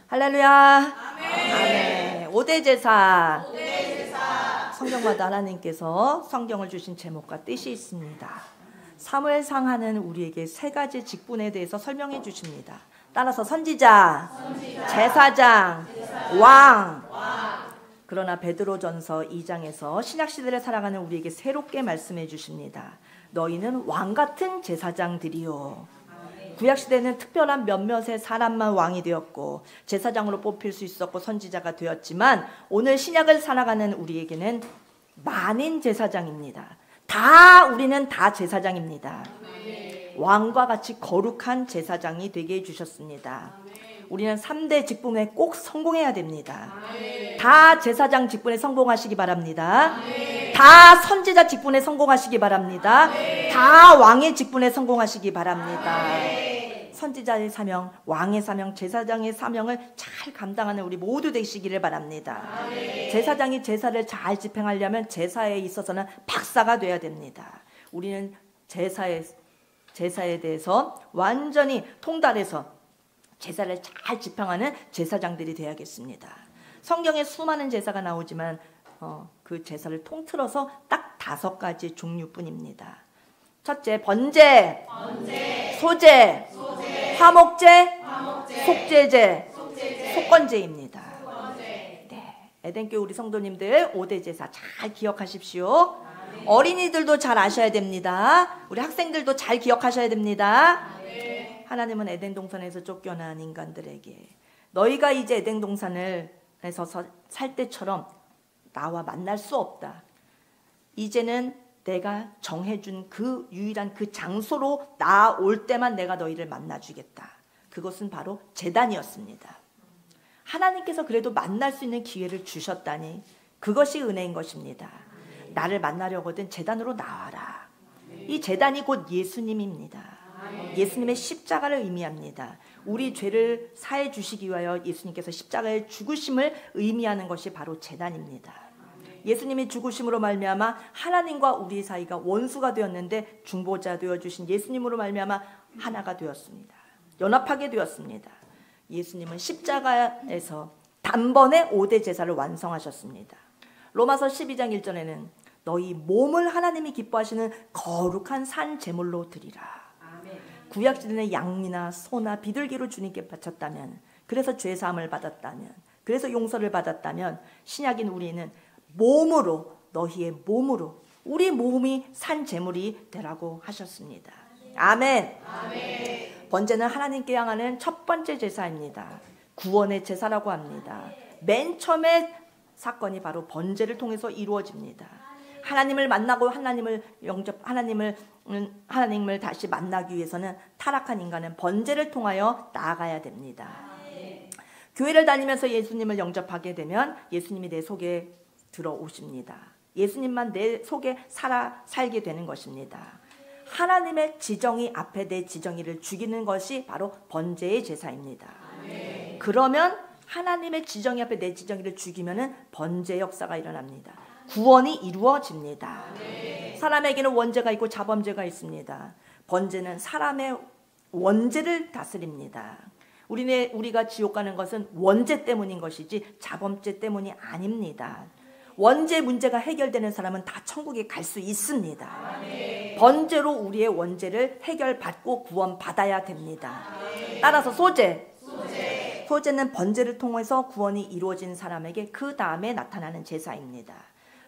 할렐루야. 아멘. 5대 제사. 성경마다 하나님께서 성경을 주신 제목과 뜻이 있습니다. 사무엘상하는 우리에게 세 가지 직분에 대해서 설명해 주십니다. 따라서 선지자, 제사장, 왕. 그러나 베드로전서 2장에서 신약시대를 살아가는 우리에게 새롭게 말씀해 주십니다. 너희는 왕같은 제사장들이요. 구약시대는 특별한 몇몇의 사람만 왕이 되었고 제사장으로 뽑힐 수 있었고 선지자가 되었지만 오늘 신약을 살아가는 우리에게는 만인 제사장입니다. 우리는 다 제사장입니다. 왕과 같이 거룩한 제사장이 되게 해주셨습니다. 우리는 3대 직분에 꼭 성공해야 됩니다. 다 제사장 직분에 성공하시기 바랍니다. 다 선지자 직분에 성공하시기 바랍니다. 다 왕의 직분에 성공하시기 바랍니다. 선지자의 사명, 왕의 사명, 제사장의 사명을 잘 감당하는 우리 모두 되시기를 바랍니다. 제사장이 제사를 잘 집행하려면 제사에 있어서는 박사가 돼야 됩니다. 우리는 제사에 대해서 완전히 통달해서 제사를 잘 집행하는 제사장들이 되어야겠습니다. 성경에 수많은 제사가 나오지만 그 제사를 통틀어서 딱 5가지 종류뿐입니다. 첫째, 번제, 소제, 화목제, 속죄제, 속건제입니다. 네, 에덴교회 우리 성도님들 5대 제사 잘 기억하십시오. 어린이들도 잘 아셔야 됩니다. 우리 학생들도 잘 기억하셔야 됩니다. 하나님은 에덴 동산에서 쫓겨난 인간들에게 너희가 이제 에덴 동산에서 살 때처럼 나와 만날 수 없다. 이제는 내가 정해준 그 유일한 그 장소로 나 올 때만 내가 너희를 만나주겠다. 그것은 바로 제단이었습니다. 하나님께서 그래도 만날 수 있는 기회를 주셨다니 그것이 은혜인 것입니다. 나를 만나려거든 제단으로 나와라. 이 제단이 곧 예수님입니다. 예수님의 십자가를 의미합니다. 우리 죄를 사해 주시기 위하여 예수님께서 십자가의 죽으심을 의미하는 것이 바로 제단입니다. 예수님이 죽으심으로 말미암아 하나님과 우리 사이가 원수가 되었는데 중보자 되어주신 예수님으로 말미암아 하나가 되었습니다. 연합하게 되었습니다. 예수님은 십자가에서 단번에 5대 제사를 완성하셨습니다. 로마서 12장 1절에는 너희 몸을 하나님이 기뻐하시는 거룩한 산 제물로 드리라. 구약시대는 양이나 소나 비둘기로 주님께 바쳤다면, 그래서 죄사함을 받았다면, 그래서 용서를 받았다면 신약인 우리는 몸으로, 너희의 몸으로 우리 몸이 산 제물이 되라고 하셨습니다. 아멘. 번제는 하나님께 향하는 첫 번째 제사입니다. 구원의 제사라고 합니다. 맨 처음에 사건이 바로 번제를 통해서 이루어집니다. 하나님을 만나고 하나님을 다시 만나기 위해서는 타락한 인간은 번제를 통하여 나아가야 됩니다. 교회를 다니면서 예수님을 영접하게 되면 예수님이 내 속에 들어오십니다. 예수님만 내 속에 살게 되는 것입니다. 하나님의 지정의 앞에 내 지정의를 죽이는 것이 바로 번제의 제사입니다. 그러면 하나님의 지정의 앞에 내 지정의를 죽이면 번제 역사가 일어납니다. 구원이 이루어집니다. 사람에게는 원죄가 있고 자범죄가 있습니다. 번제는 사람의 원죄를 다스립니다. 우리가 지옥 가는 것은 원죄 때문인 것이지 자범죄 때문이 아닙니다. 원죄 문제가 해결되는 사람은 다 천국에 갈 수 있습니다. 번제로 우리의 원죄를 해결받고 구원받아야 됩니다. 따라서 소제는 번제를 통해서 구원이 이루어진 사람에게 그 다음에 나타나는 제사입니다.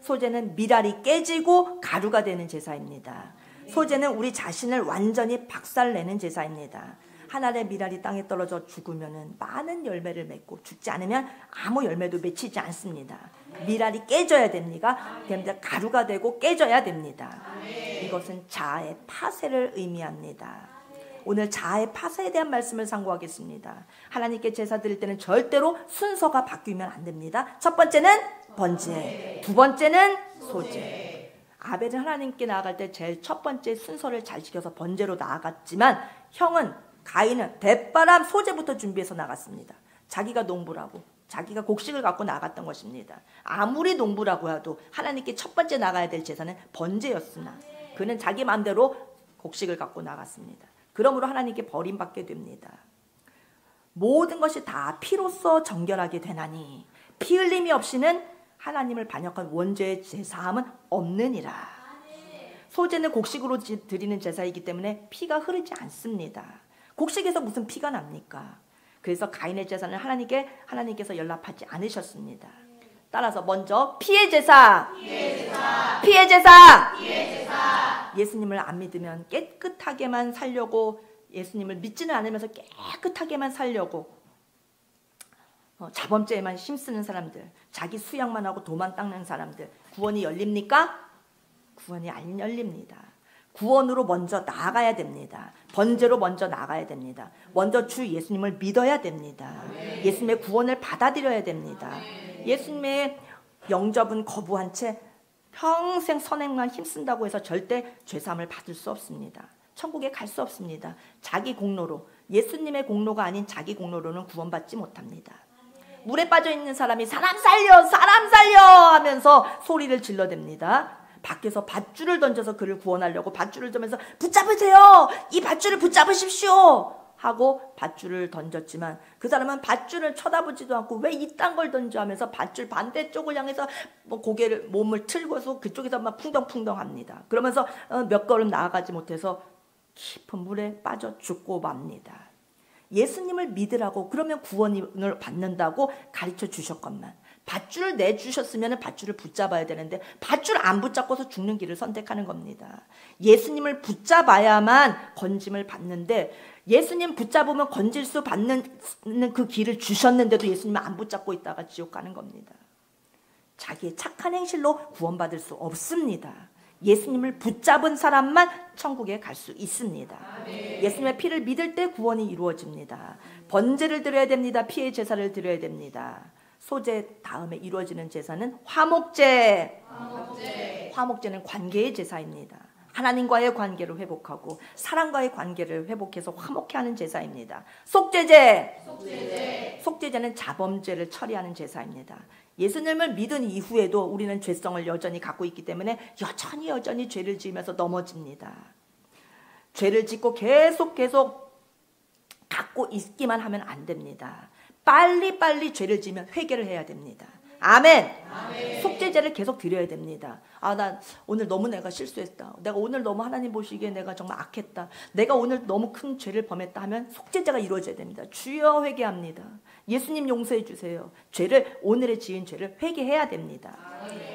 소제는 미랄이 깨지고 가루가 되는 제사입니다. 소제는 우리 자신을 완전히 박살내는 제사입니다. 하늘의 미랄이 땅에 떨어져 죽으면 많은 열매를 맺고 죽지 않으면 아무 열매도 맺히지 않습니다. 미랄이 깨져야 됩니다. 가루가 되고 깨져야 됩니다. 이것은 자아의 파쇄를 의미합니다. 오늘 자아의 파쇄에 대한 말씀을 상고하겠습니다. 하나님께 제사 드릴 때는 절대로 순서가 바뀌면 안 됩니다. 첫 번째는 번제, 두 번째는 소제. 아벨은 하나님께 나아갈 때 제일 첫 번째 순서를 잘 지켜서 번제로 나아갔지만 가인은 대바람 소제부터 준비해서 나갔습니다. 자기가 농부라고, 자기가 곡식을 갖고 나갔던 것입니다. 아무리 농부라고 해도 하나님께 첫 번째 나가야 될 제사는 번제였으나 그는 자기 마음대로 곡식을 갖고 나갔습니다. 그러므로 하나님께 버림받게 됩니다. 모든 것이 다 피로써 정결하게 되나니 피 흘림이 없이는 하나님을 반역한 원죄의 제사함은 없느니라. 소제는 곡식으로 드리는 제사이기 때문에 피가 흐르지 않습니다. 곡식에서 무슨 피가 납니까? 그래서 가인의 제사는 하나님께서 연락하지 않으셨습니다. 따라서 먼저 피의 제사. 예수님을 안 믿으면 깨끗하게만 살려고, 예수님을 믿지는 않으면서 깨끗하게만 살려고 자범죄에만 힘쓰는 사람들, 자기 수양만 하고 도만 닦는 사람들, 구원이 열립니까? 구원이 안 열립니다. 구원으로 먼저 나아가야 됩니다. 번제로 먼저 나가야 됩니다. 먼저 주 예수님을 믿어야 됩니다. 예수님의 구원을 받아들여야 됩니다. 예수님의 영접은 거부한 채 평생 선행만 힘쓴다고 해서 절대 죄사함을 받을 수 없습니다. 천국에 갈 수 없습니다. 자기 공로로, 예수님의 공로가 아닌 자기 공로로는 구원받지 못합니다. 물에 빠져 있는 사람이 사람 살려 하면서 소리를 질러댑니다. 밖에서 밧줄을 던져서 그를 구원하려고 밧줄을 던면서 붙잡으세요, 이 밧줄을 붙잡으십시오 하고 밧줄을 던졌지만 그 사람은 밧줄을 쳐다보지도 않고 왜 이딴 걸 던져 하면서 밧줄 반대쪽을 향해서 고개를, 몸을 틀고서 그쪽에서 막 풍덩풍덩 합니다. 그러면서 몇 걸음 나아가지 못해서 깊은 물에 빠져 죽고 맙니다. 예수님을 믿으라고, 그러면 구원을 받는다고 가르쳐 주셨건만 밧줄을 내주셨으면 밧줄을 붙잡아야 되는데 밧줄 안 붙잡고서 죽는 길을 선택하는 겁니다. 예수님을 붙잡아야만 건짐을 받는데 예수님 붙잡으면 건질 수 받는 그 길을 주셨는데도 예수님을 안 붙잡고 있다가 지옥 가는 겁니다. 자기의 착한 행실로 구원받을 수 없습니다. 예수님을 붙잡은 사람만 천국에 갈 수 있습니다. 예수님의 피를 믿을 때 구원이 이루어집니다. 번제를 드려야 됩니다. 피의 제사를 드려야 됩니다. 소제 다음에 이루어지는 제사는 화목제. 화목제는 관계의 제사입니다. 하나님과의 관계를 회복하고 사람과의 관계를 회복해서 화목케 하는 제사입니다. 속죄제는 자범죄를 처리하는 제사입니다. 예수님을 믿은 이후에도 우리는 죄성을 여전히 갖고 있기 때문에 여전히 죄를 지으면서 넘어집니다. 죄를 짓고 계속 갖고 있기만 하면 안 됩니다. 빨리 죄를 지으면 회개를 해야 됩니다. 아멘. 속죄제를 계속 드려야 됩니다. 나 오늘 너무 내가 실수했다. 내가 오늘 너무 하나님 보시기에 내가 정말 악했다. 내가 오늘 너무 큰 죄를 범했다 하면 속죄제가 이루어져야 됩니다. 주여 회개합니다. 예수님 용서해 주세요. 오늘의 지은 죄를 회개해야 됩니다.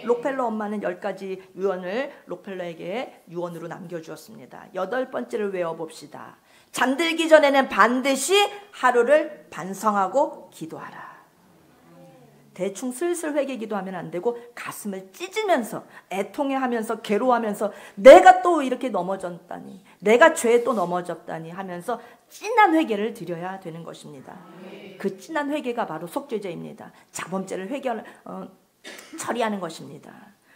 록펠러 엄마는 10가지 유언을 록펠러에게 유언으로 남겨주었습니다. 8번째를 외워봅시다. 잠들기 전에는 반드시 하루를 반성하고 기도하라. 대충 슬슬 회개 기도하면 안 되고 가슴을 찢으면서 애통해하면서 괴로워하면서 내가 또 이렇게 넘어졌다니, 내가 죄에 또 넘어졌다니 하면서 진한 회개를 드려야 되는 것입니다. 그 진한 회개가 바로 속죄제입니다. 자범죄를 처리하는 것입니다.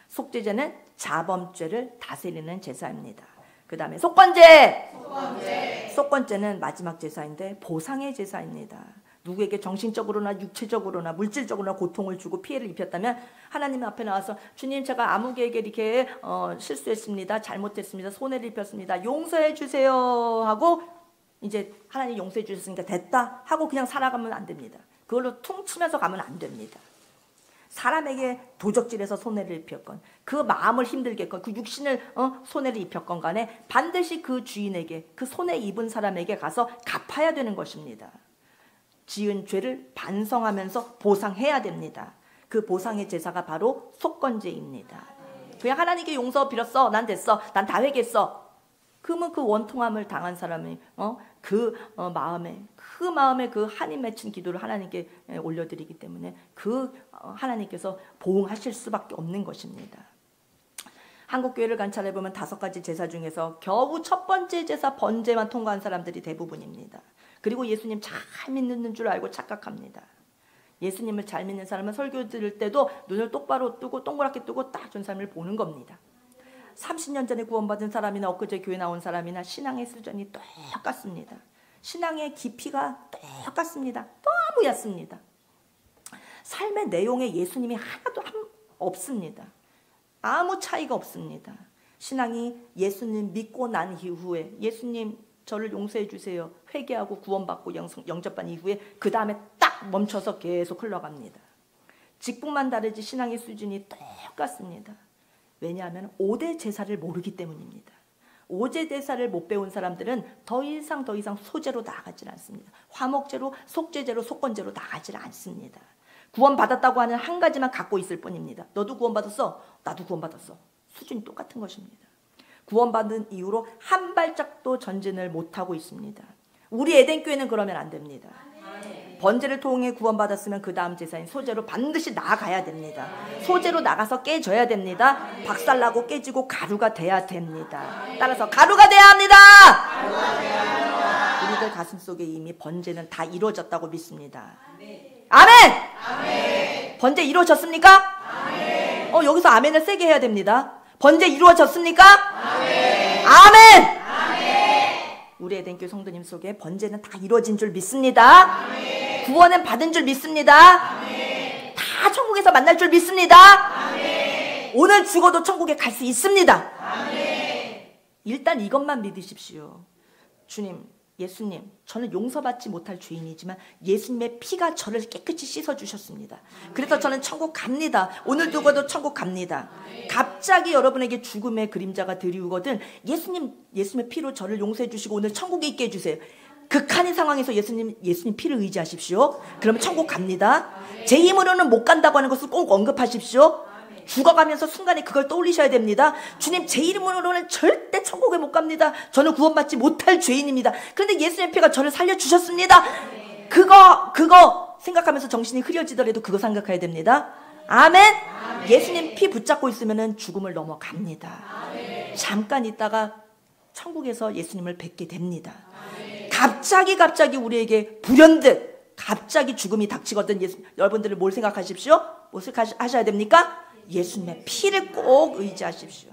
속죄제는 자범죄를 다스리는 제사입니다. 그 다음에 속건제는 마지막 제사인데 보상의 제사입니다. 누구에게 정신적으로나 육체적으로나 물질적으로나 고통을 주고 피해를 입혔다면 하나님 앞에 나와서 주님, 제가 아무개에게 이렇게 실수했습니다. 잘못했습니다. 손해를 입혔습니다. 용서해 주세요 하고 이제 하나님 용서해 주셨으니까 됐다 하고 그냥 살아가면 안 됩니다. 그걸로 퉁치면서 가면 안 됩니다. 사람에게 도적질해서 손해를 입혔건 그 마음을 힘들게 했건 그 육신을 손해를 입혔건 간에 반드시 그 주인에게, 그 손해 입은 사람에게 가서 갚아야 되는 것입니다. 지은 죄를 반성하면서 보상해야 됩니다. 그 보상의 제사가 바로 속건제입니다. 그냥 하나님께 용서 빌었어, 난 됐어, 난 다 회개했어. 그러면 그 원통함을 당한 사람이 그 마음에 그 한이 맺힌 기도를 하나님께 올려드리기 때문에 그 하나님께서 보응하실 수밖에 없는 것입니다. 한국교회를 관찰해보면 5가지 제사 중에서 겨우 첫 번째 제사 번제만 통과한 사람들이 대부분입니다. 그리고 예수님 잘 믿는 줄 알고 착각합니다. 예수님을 잘 믿는 사람은 설교 들을 때도 눈을 똑바로 뜨고 동그랗게 뜨고 딱 전 사람을 보는 겁니다. 30년 전에 구원받은 사람이나 엊그제 교회 나온 사람이나 신앙의 수준이 똑같습니다. 신앙의 깊이가 똑같습니다. 너무 얕습니다. 삶의 내용에 예수님이 하나도 없습니다. 아무 차이가 없습니다. 신앙이 예수님 믿고 난 이후에 예수님 저를 용서해 주세요. 회개하고 구원받고 영접한 이후에 그 다음에 딱 멈춰서 계속 흘러갑니다. 직분만 다르지 신앙의 수준이 똑같습니다. 왜냐하면 5대 제사를 모르기 때문입니다. 5대 제사를 못 배운 사람들은 더 이상 소제로 나아가질 않습니다. 화목제로, 속죄제로, 속건제로 나아가질 않습니다. 구원받았다고 하는 한 가지만 갖고 있을 뿐입니다. 너도 구원받았어? 나도 구원받았어. 수준이 똑같은 것입니다. 구원받은 이후로 한 발짝도 전진을 못하고 있습니다. 우리 에덴교회는 그러면 안 됩니다. 번제를 통해 구원받았으면 그 다음 제사인 소제로 반드시 나아가야 됩니다. 소제로 나가서 깨져야 됩니다. 박살나고 깨지고 가루가 돼야 됩니다. 따라서 가루가 돼야 합니다. 우리들 가슴속에 이미 번제는 다 이루어졌다고 믿습니다. 아멘! 번제 이루어졌습니까? 여기서 아멘을 세게 해야 됩니다. 번제 이루어졌습니까? 아멘! 우리 에덴교회 성도님 속에 번제는 다 이루어진 줄 믿습니다. 구원은 받은 줄 믿습니다. 다 천국에서 만날 줄 믿습니다. 오늘 죽어도 천국에 갈 수 있습니다. 일단 이것만 믿으십시오. 주님, 예수님, 저는 용서받지 못할 죄인이지만 예수님의 피가 저를 깨끗이 씻어주셨습니다. 그래서 저는 천국 갑니다. 오늘 죽어도 천국 갑니다. 갑자기 여러분에게 죽음의 그림자가 드리우거든 예수님의 피로 저를 용서해 주시고 오늘 천국에 있게 해주세요. 극한의 상황에서 예수님 피를 의지하십시오. 그러면 천국 갑니다. 제 힘으로는 못 간다고 하는 것을 꼭 언급하십시오. 죽어가면서 순간에 그걸 떠올리셔야 됩니다. 주님, 제 이름으로는 절대 천국에 못 갑니다. 저는 구원받지 못할 죄인입니다. 그런데 예수님의 피가 저를 살려주셨습니다. 그거 생각하면서 정신이 흐려지더라도 그거 생각해야 됩니다. 아멘. 예수님 피 붙잡고 있으면 죽음을 넘어갑니다. 잠깐 있다가 천국에서 예수님을 뵙게 됩니다. 갑자기 우리에게 불현듯 갑자기 죽음이 닥치거든 여러분들은 뭘 생각하십시오? 뭘 생각하셔야 됩니까? 예수님의 피를 꼭 의지하십시오.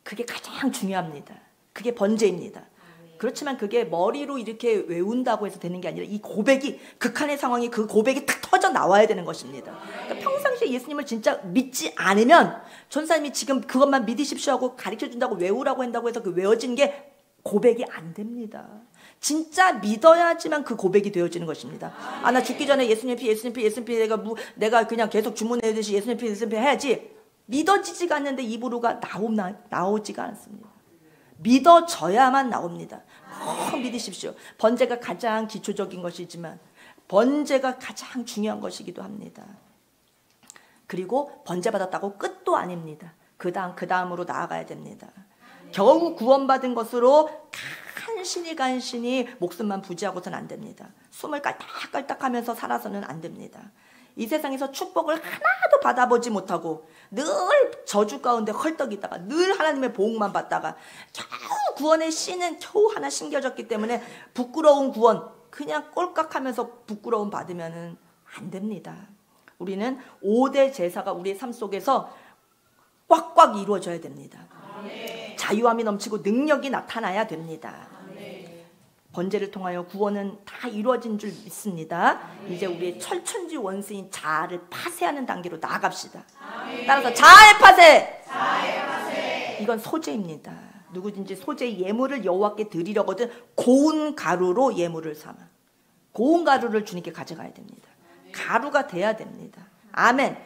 그게 가장 중요합니다. 그게 번제입니다. 그렇지만 그게 머리로 이렇게 외운다고 해서 되는 게 아니라 이 고백이 극한의 상황이 그 고백이 탁 터져 나와야 되는 것입니다. 그러니까 평상시에 예수님을 진짜 믿지 않으면 전사님이 지금 그것만 믿으십시오 하고 가르쳐준다고 외우라고 한다고 해서 그 외워진 게 고백이 안 됩니다. 진짜 믿어야지만 그 고백이 되어지는 것입니다. 나 죽기 전에 예수님 피 내가 그냥 계속 주문해듯이 예수님 피 해야지. 믿어지지가 않는데 입으로가 나오지가 않습니다. 믿어져야만 나옵니다. 꼭 믿으십시오. 번제가 가장 기초적인 것이지만 번제가 가장 중요한 것이기도 합니다. 그리고 번제 받았다고 끝도 아닙니다. 그 다음으로 나아가야 됩니다. 겨우 구원받은 것으로 간신히 목숨만 부지하고서는 안 됩니다. 숨을 깔딱깔딱하면서 살아서는 안 됩니다. 이 세상에서 축복을 하나도 받아보지 못하고 늘 저주 가운데 헐떡이다가 늘 하나님의 보응만 받다가 겨우 구원의 씨는 겨우 하나 심겨졌기 때문에 부끄러운 구원 그냥 꼴깍하면서 부끄러움 받으면 안 됩니다. 우리는 5대 제사가 우리의 삶 속에서 꽉꽉 이루어져야 됩니다. 자유함이 넘치고 능력이 나타나야 됩니다. 번제를 통하여 구원은 다 이루어진 줄 믿습니다. 이제 우리의 철천지 원수인 자아를 파쇄하는 단계로 나아갑시다. 따라서 자아의 파쇄! 이건 소제입니다. 누구든지 소제의 예물을 여호와께 드리려거든 고운 가루로 예물을 삼아. 고운 가루를 주님께 가져가야 됩니다. 가루가 돼야 됩니다. 아멘.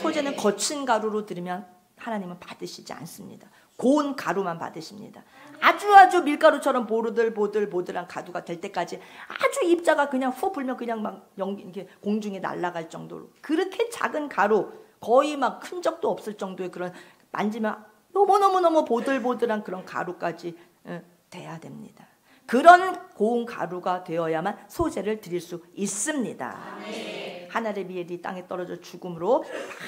소제는 거친 가루로 드리면 하나님은 받으시지 않습니다. 고운 가루만 받으십니다. 아주 밀가루처럼 보들보들한 가루가 될 때까지 아주 입자가 그냥 후 불면 그냥 막 이렇게 공중에 날아갈 정도로 그렇게 작은 가루 거의 막 큰 적도 없을 정도의 그런 만지면 너무 보들보들한 그런 가루까지 돼야 됩니다. 그런 고운 가루가 되어야만 소제를 드릴 수 있습니다. 하늘의 미엘이 땅에 떨어져 죽음으로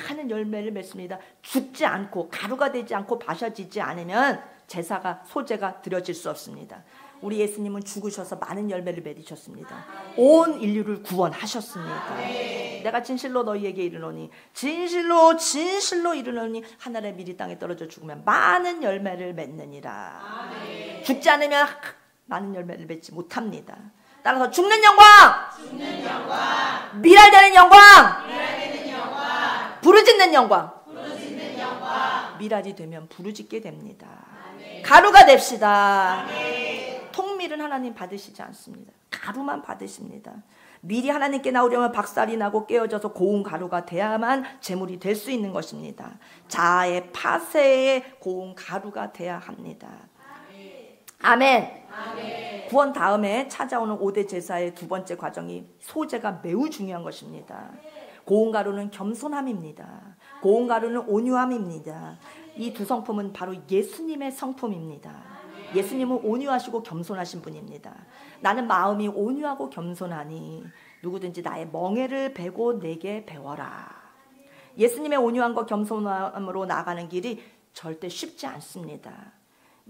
많은 열매를 맺습니다. 죽지 않고 가루가 되지 않고 마셔지지 않으면 제사가 소제가 드려질 수 없습니다. 우리 예수님은 죽으셔서 많은 열매를 맺으셨습니다. 온 인류를 구원하셨습니다. 내가 진실로 너희에게 이르노니 진실로 이르노니 하늘의 미리 땅에 떨어져 죽으면 많은 열매를 맺느니라. 죽지 않으면 많은 열매를 맺지 못합니다. 따라서 죽는 영광, 미랄되는 영광, 부르짖는 영광, 미랄이 되면 부르짖게 됩니다. 가루가 됩시다. 통밀은 하나님 받으시지 않습니다. 가루만 받으십니다. 미리 하나님께 나오려면 박살이 나고 깨어져서 고운 가루가 돼야만 제물이 될 수 있는 것입니다. 자아의 파쇄의 고운 가루가 돼야 합니다. 아멘. 아멘. 구원 다음에 찾아오는 5대 제사의 두 번째 과정이 소제가 매우 중요한 것입니다. 고운 가루는 겸손함입니다. 고운 가루는 온유함입니다. 이 두 성품은 바로 예수님의 성품입니다. 예수님은 온유하시고 겸손하신 분입니다. 나는 마음이 온유하고 겸손하니 누구든지 나의 멍에를 베고 내게 배워라. 예수님의 온유함과 겸손함으로 나아가는 길이 절대 쉽지 않습니다.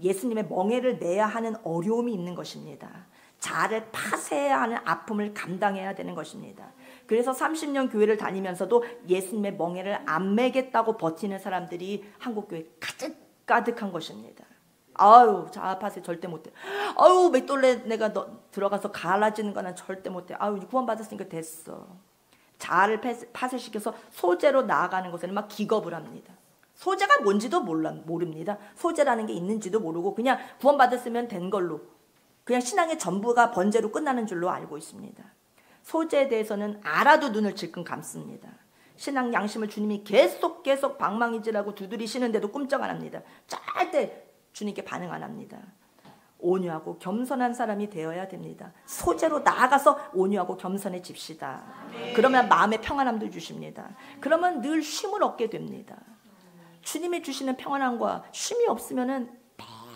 예수님의 멍에를 내야 하는 어려움이 있는 것입니다. 자아를 파쇄해야 하는 아픔을 감당해야 되는 것입니다. 그래서 30년 교회를 다니면서도 예수님의 멍에를 안 매겠다고 버티는 사람들이 한국교회에 가득한 것입니다. 아유, 자아 파쇄 절대 못해. 아유, 맷돌에 내가 들어가서 갈라지는 거는 절대 못해. 아유, 구원 받았으니까 됐어. 자아를 파쇄시켜서 소제로 나아가는 것에는 막 기겁을 합니다. 소제가 뭔지도 모릅니다. 소제라는 게 있는지도 모르고 그냥 구원 받았으면 된 걸로, 그냥 신앙의 전부가 번제로 끝나는 줄로 알고 있습니다. 소제에 대해서는 알아도 눈을 질끈 감습니다. 신앙 양심을 주님이 계속 방망이질하고 두드리시는데도 꼼짝 안 합니다. 절대 주님께 반응 안 합니다. 온유하고 겸손한 사람이 되어야 됩니다. 소제로 나아가서 온유하고 겸손해집시다. 그러면 마음의 평안함도 주십니다. 그러면 늘 쉼을 얻게 됩니다. 주님이 주시는 평안함과 쉼이 없으면은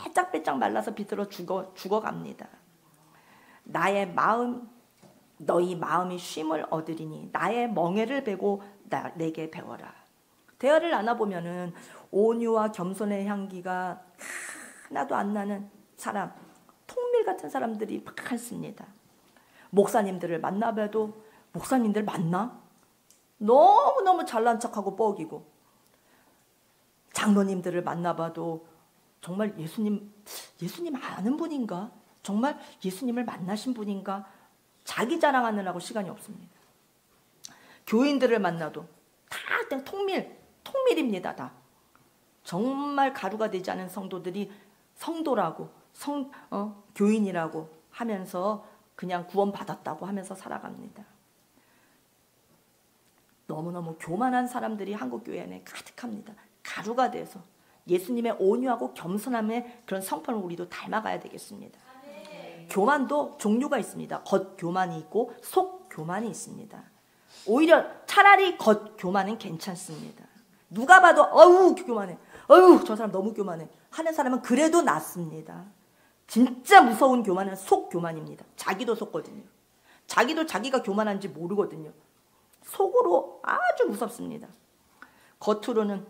빼짝빼짝 말라서 비틀어 죽어갑니다. 너희 마음이 쉼을 얻으리니 나의 멍에를 베고 내게 배워라. 대화를 나눠보면은 온유와 겸손의 향기가 하나도 안 나는 사람, 통밀 같은 사람들이 많습니다. 목사님들을 만나봐도 목사님들 맞나? 너무너무 잘난 척하고 뻐기고, 장로님들을 만나봐도 정말 예수님 아는 분인가? 정말 예수님을 만나신 분인가? 자기 자랑하느라고 시간이 없습니다. 교인들을 만나도 다 통밀입니다. 다. 정말 가루가 되지 않은 성도들이 성도라고 교인이라고 하면서 그냥 구원받았다고 하면서 살아갑니다. 너무너무 교만한 사람들이 한국교회 안에 가득합니다. 가루가 돼서 예수님의 온유하고 겸손함의 그런 성품을 우리도 닮아가야 되겠습니다. 교만도 종류가 있습니다. 겉교만이 있고 속교만이 있습니다. 오히려 차라리 겉교만은 괜찮습니다. 누가 봐도 어우 교만해, 어우 저 사람 너무 교만해 하는 사람은 그래도 낫습니다. 진짜 무서운 교만은 속교만입니다. 자기도 속거든요. 자기도 자기가 교만한지 모르거든요. 속으로 아주 무섭습니다. 겉으로는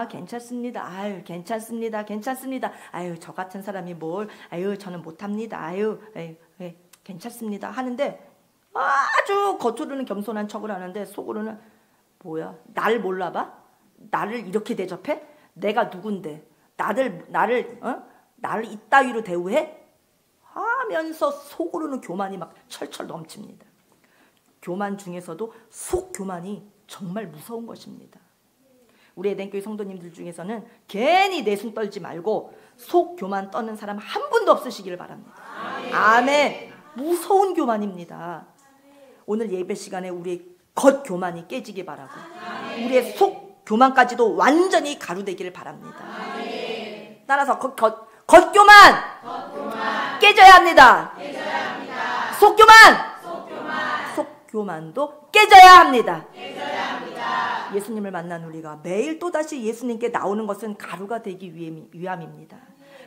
괜찮습니다. 아유, 괜찮습니다. 아유, 저 같은 사람이 뭘, 아유, 저는 못합니다. 아유, 괜찮습니다. 하는데 아주 겉으로는 겸손한 척을 하는데 속으로는 뭐야? 나를 몰라봐? 나를 이렇게 대접해? 내가 누군데? 나를 이따위로 대우해? 하면서 속으로는 교만이 막 철철 넘칩니다. 교만 중에서도 속교만이 정말 무서운 것입니다. 우리 에덴교회 성도님들 중에서는 괜히 내숭 떨지 말고 속 교만 떠는 사람 한 분도 없으시기를 바랍니다. 아멘. 무서운 교만입니다. 오늘 예배 시간에 우리의 겉 교만이 깨지기 바라고 우리의 속 교만까지도 완전히 가루되기를 바랍니다. 따라서 겉 교만 깨져야 합니다. 속 교만도 깨져야 합니다. 예수님을 만난 우리가 매일 또다시 예수님께 나오는 것은 가루가 되기 위함입니다.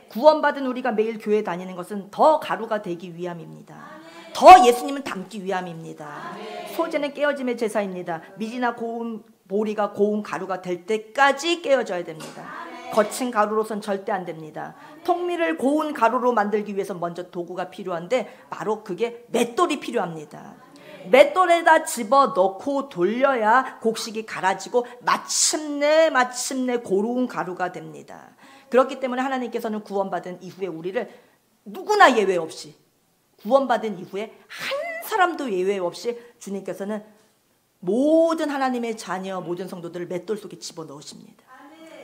구원받은 우리가 매일 교회 다니는 것은 더 가루가 되기 위함입니다. 더 예수님을 닮기 위함입니다. 소제는 깨어짐의 제사입니다. 미지나 고운 보리가 고운 가루가 될 때까지 깨어져야 됩니다. 거친 가루로선 절대 안 됩니다. 통밀을 고운 가루로 만들기 위해서 먼저 도구가 필요한데 바로 그게 맷돌이 필요합니다. 맷돌에다 집어넣고 돌려야 곡식이 갈아지고 마침내 고운 가루가 됩니다. 그렇기 때문에 하나님께서는 구원받은 이후에 우리를 누구나 예외 없이, 구원받은 이후에 한 사람도 예외 없이 주님께서는 모든 하나님의 자녀, 모든 성도들을 맷돌 속에 집어넣으십니다.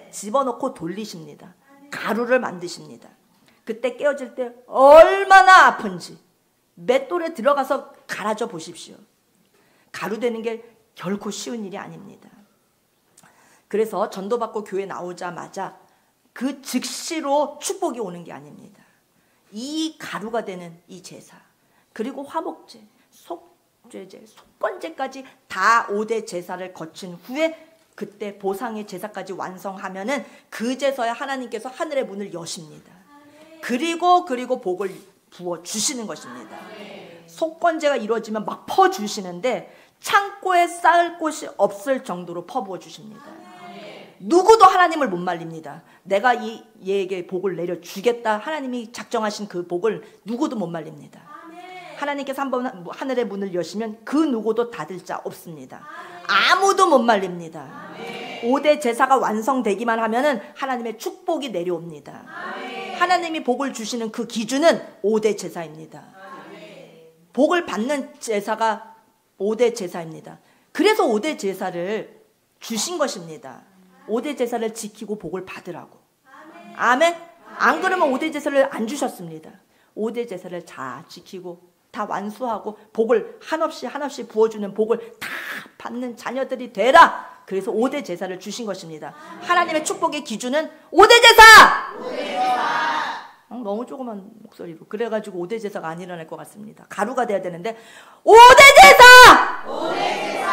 집어넣고 돌리십니다. 가루를 만드십니다. 그때 깨어질 때 얼마나 아픈지 맷돌에 들어가서 갈아줘 보십시오. 가루 되는 게 결코 쉬운 일이 아닙니다. 그래서 전도받고 교회 나오자마자 그 즉시로 축복이 오는 게 아닙니다. 이 가루가 되는 이 제사, 그리고 화목제, 속죄제, 속건제까지 다 5대 제사를 거친 후에 그때 보상의 제사까지 완성하면은 그제서야 하나님께서 하늘의 문을 여십니다. 그리고 복을 부어 주시는 것입니다. 속건제가 이루어지면 막 퍼 주시는데 창고에 쌓을 곳이 없을 정도로 퍼부어 주십니다. 누구도 하나님을 못 말립니다. 내가 얘에게 복을 내려 주겠다, 하나님이 작정하신 그 복을 누구도 못 말립니다. 하나님께서 한번 하늘의 문을 여시면 그 누구도 닫을 자 없습니다. 아무도 못 말립니다. 5대 제사가 완성되기만 하면은 하나님의 축복이 내려옵니다. 하나님이 복을 주시는 그 기준은 5대 제사입니다. 복을 받는 제사가 5대 제사입니다. 그래서 5대 제사를 주신 것입니다. 5대 제사를 지키고 복을 받으라고. 아멘. 안 그러면 5대 제사를 안 주셨습니다. 5대 제사를 다 지키고 다 완수하고 복을 한없이 부어주는 복을 다 받는 자녀들이 되라. 그래서 5대 제사를 주신 것입니다. 하나님의 축복의 기준은 5대 제사! 5대 제사! 너무 조그만 목소리로 그래가지고 5대 제사가 안 일어날 것 같습니다. 가루가 돼야 되는데 5대 제사! 5대 제사!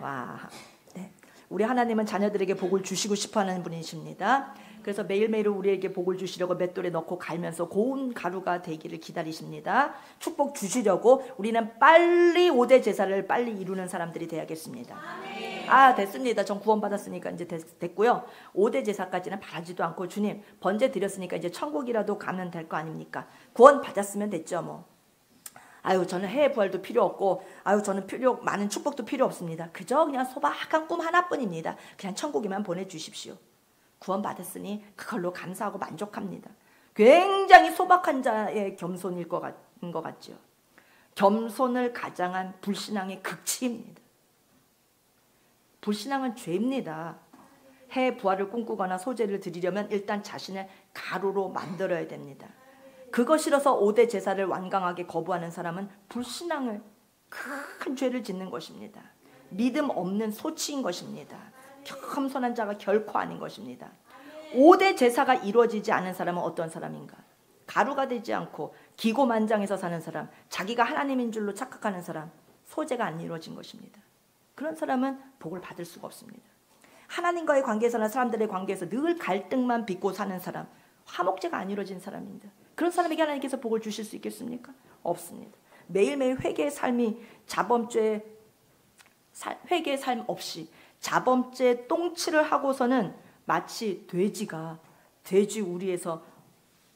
와, 네. 우리 하나님은 자녀들에게 복을 주시고 싶어하는 분이십니다. 그래서 매일매일 우리에게 복을 주시려고 맷돌에 넣고 갈면서 고운 가루가 되기를 기다리십니다. 축복 주시려고 우리는 빨리 5대 제사를 빨리 이루는 사람들이 되야겠습니다. 아, 됐습니다. 전 구원받았으니까 이제 됐고요. 5대 제사까지는 바라지도 않고 주님 번제 드렸으니까 이제 천국이라도 가면 될 거 아닙니까? 구원 받았으면 됐죠 뭐. 아유, 저는 해외 부활도 필요 없고, 아유, 저는 많은 축복도 필요 없습니다. 그저 그냥 소박한 꿈 하나뿐입니다. 그냥 천국에만 보내주십시오. 구원 받았으니 그걸로 감사하고 만족합니다. 굉장히 소박한 자의 겸손일 것 같죠. 겸손을 가장한 불신앙의 극치입니다. 불신앙은 죄입니다. 해 부활을 꿈꾸거나 소제를 드리려면 일단 자신을 가루로 만들어야 됩니다. 그거 싫어서 5대 제사를 완강하게 거부하는 사람은 불신앙을 큰 죄를 짓는 것입니다. 믿음 없는 소치인 것입니다. 겸손한 자가 결코 아닌 것입니다. 5대 제사가 이루어지지 않은 사람은 어떤 사람인가? 가루가 되지 않고 기고만장해서 사는 사람, 자기가 하나님인 줄로 착각하는 사람, 소제가 안 이루어진 것입니다. 그런 사람은 복을 받을 수가 없습니다. 하나님과의 관계에서나 사람들의 관계에서 늘 갈등만 빚고 사는 사람, 화목제가 안 이루어진 사람입니다. 그런 사람에게 하나님께서 복을 주실 수 있겠습니까? 없습니다. 매일매일 회개의 삶이 회개의 삶 없이 자범죄 똥칠을 하고서는 마치 돼지 우리에서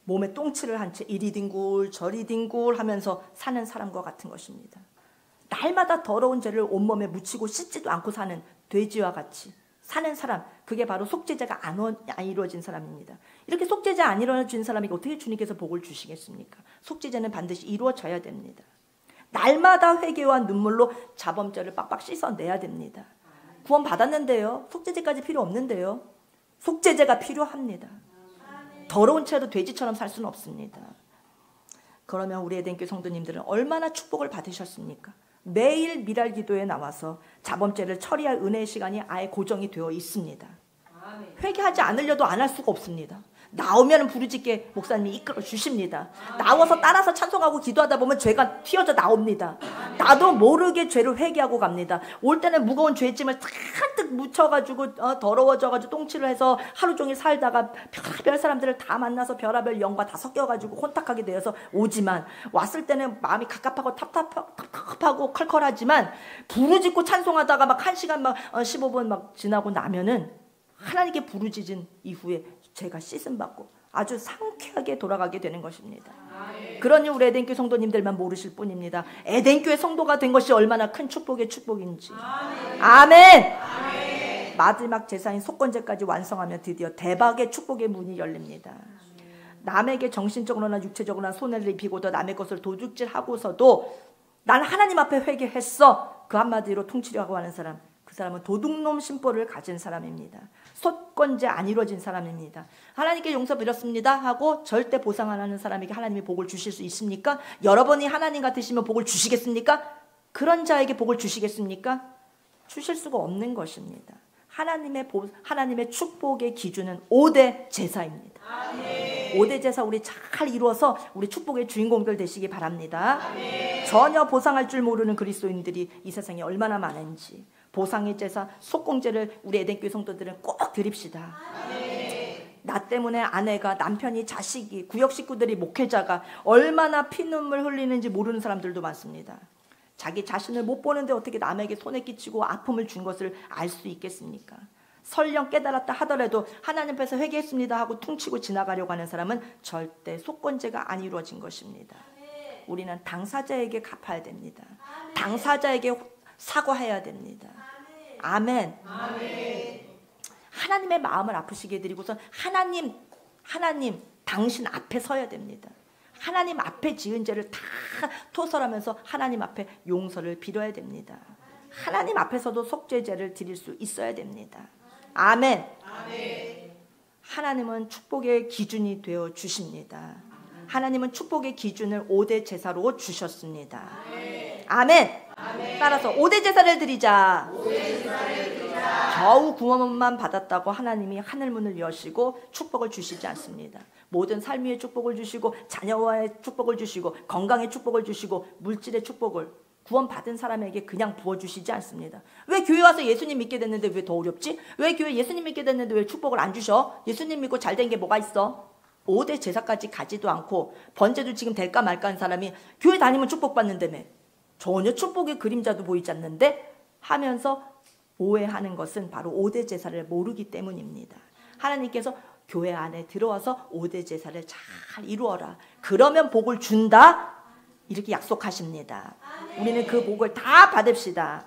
몸에 똥칠을 한 채 이리 뒹굴 저리 뒹굴 하면서 사는 사람과 같은 것입니다. 날마다 더러운 죄를 온몸에 묻히고 씻지도 않고 사는 돼지와 같이 사는 사람, 그게 바로 속죄제가 안 이루어진 사람입니다. 이렇게 속죄제 안 이루어진 사람에게 어떻게 주님께서 복을 주시겠습니까? 속죄제는 반드시 이루어져야 됩니다. 날마다 회개와 눈물로 자범죄를 빡빡 씻어내야 됩니다. 구원 받았는데요. 속죄제까지 필요 없는데요. 속죄제가 필요합니다. 더러운 채로 돼지처럼 살 수는 없습니다. 그러면 우리 에덴교회 성도님들은 얼마나 축복을 받으셨습니까? 매일 미랄 기도에 나와서 자범죄를 처리할 은혜의 시간이 아예 고정이 되어 있습니다. 회개하지 않으려도 안 할 수가 없습니다. 나오면 부르짖게 목사님이 이끌어 주십니다. 나와서 따라서 찬송하고 기도하다 보면 죄가 튀어져 나옵니다. 나도 모르게 죄를 회개하고 갑니다. 올 때는 무거운 죄짐을 가득 묻혀가지고 더러워져가지고 똥칠을 해서 하루 종일 살다가 별별 사람들을 다 만나서 별하별 영과 다 섞여가지고 혼탁하게 되어서 오지만, 왔을 때는 마음이 갑갑하고 답답하고 컬컬하지만 부르짖고 찬송하다가 막 1시간 막 15분 막 지나고 나면은 하나님께 부르짖은 이후에 죄가 씻음받고 아주 상쾌하게 돌아가게 되는 것입니다. 그러니 우리 에덴교회 성도님들만 모르실 뿐입니다. 에덴교회 성도가 된 것이 얼마나 큰 축복의 축복인지. 아멘. 마지막 제사인 속건제까지 완성하면 드디어 대박의 축복의 문이 열립니다. 남에게 정신적으로나 육체적으로나 손해를 입히고도 남의 것을 도둑질하고서도 난 하나님 앞에 회개했어, 그 한마디로 통치려고 하는 사람, 그 그 사람은 도둑놈 심보를 가진 사람입니다. 속건제 안 이루어진 사람입니다. 하나님께 용서 빌었습니다 하고 절대 보상 안 하는 사람에게 하나님이 복을 주실 수 있습니까? 여러분이 하나님 같으시면 복을 주시겠습니까? 그런 자에게 복을 주시겠습니까? 주실 수가 없는 것입니다. 하나님의 축복의 기준은 5대 제사입니다. 5대 제사 우리 잘 이루어서 우리 축복의 주인공들 되시기 바랍니다. 전혀 보상할 줄 모르는 그리스도인들이 이 세상에 얼마나 많은지, 보상의 제사, 속공제를 우리 에덴교회 성도들은 꼭 드립시다. 나 때문에 아내가, 남편이, 자식이, 구역 식구들이, 목회자가 얼마나 피눈물 흘리는지 모르는 사람들도 많습니다. 자기 자신을 못 보는데 어떻게 남에게 손에 끼치고 아픔을 준 것을 알 수 있겠습니까? 설령 깨달았다 하더라도 하나님 앞에서 회개했습니다 하고 퉁치고 지나가려고 하는 사람은 절대 속건제가 안 이루어진 것입니다. 우리는 당사자에게 갚아야 됩니다. 당사자에게 사과해야 됩니다. 아멘. 하나님의 마음을 아프시게 해드리고서 하나님 당신 앞에 서야 됩니다. 하나님 앞에 지은 죄를 다 토설하면서 하나님 앞에 용서를 빌어야 됩니다. 하나님 앞에서도 속죄제를 드릴 수 있어야 됩니다. 아멘. 하나님은 축복의 기준이 되어 주십니다. 하나님은 축복의 기준을 5대 제사로 주셨습니다. 아멘. 따라서 5대 제사를 드리자. 겨우 구원만 받았다고 하나님이 하늘문을 여시고 축복을 주시지 않습니다. 모든 삶의 축복을 주시고, 자녀와의 축복을 주시고, 건강의 축복을 주시고, 물질의 축복을 구원받은 사람에게 그냥 부어주시지 않습니다. 왜 교회 와서 예수님 믿게 됐는데 왜 더 어렵지? 왜 교회 예수님 믿게 됐는데 왜 축복을 안 주셔? 예수님 믿고 잘된 게 뭐가 있어? 5대 제사까지 가지도 않고 번제도 지금 될까 말까 한 사람이 교회 다니면 축복받는다며, 전혀 축복의 그림자도 보이지 않는데 하면서 오해하는 것은 바로 5대 제사를 모르기 때문입니다. 하나님께서 교회 안에 들어와서 5대 제사를 잘 이루어라, 그러면 복을 준다, 이렇게 약속하십니다. 우리는 그 복을 다 받읍시다.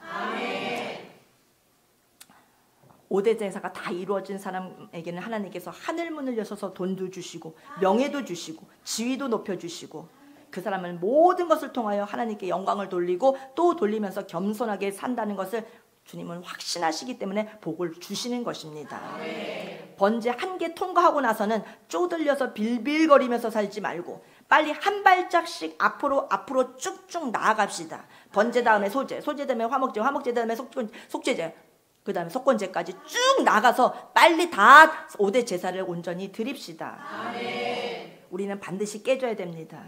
5대 제사가 다 이루어진 사람에게는 하나님께서 하늘문을 여셔서 돈도 주시고, 명예도 주시고, 지위도 높여주시고, 그 사람을 모든 것을 통하여 하나님께 영광을 돌리고 또 돌리면서 겸손하게 산다는 것을 주님은 확신하시기 때문에 복을 주시는 것입니다. 번제 한 개 통과하고 나서는 쪼들려서 빌빌거리면서 살지 말고 빨리 한 발짝씩 앞으로 쭉쭉 나아갑시다. 번제 다음에 소제, 소제 다음에 화목제, 화목제 다음에 속죄제, 그 다음에 속건제까지 쭉 나가서 빨리 다 5대 제사를 온전히 드립시다. 우리는 반드시 깨져야 됩니다.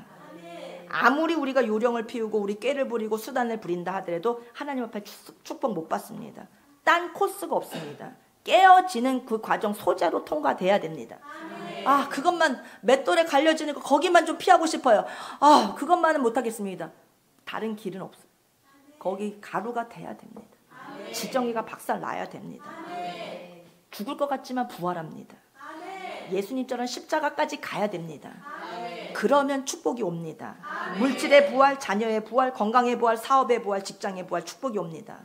아무리 우리가 요령을 피우고 우리 꾀를 부리고 수단을 부린다 하더라도 하나님 앞에 축복 못 받습니다. 딴 코스가 없습니다. 깨어지는 그 과정 소재로 통과돼야 됩니다. 아, 그것만 맷돌에 갈려지는 거 거기만 좀 피하고 싶어요. 아, 그것만은 못하겠습니다. 다른 길은 없어요. 거기 가루가 돼야 됩니다. 지정이가 박살 나야 됩니다. 죽을 것 같지만 부활합니다. 예수님처럼 십자가까지 가야 됩니다. 그러면 축복이 옵니다. 물질의 부활, 자녀의 부활, 건강의 부활, 사업의 부활, 직장의 부활, 축복이 옵니다.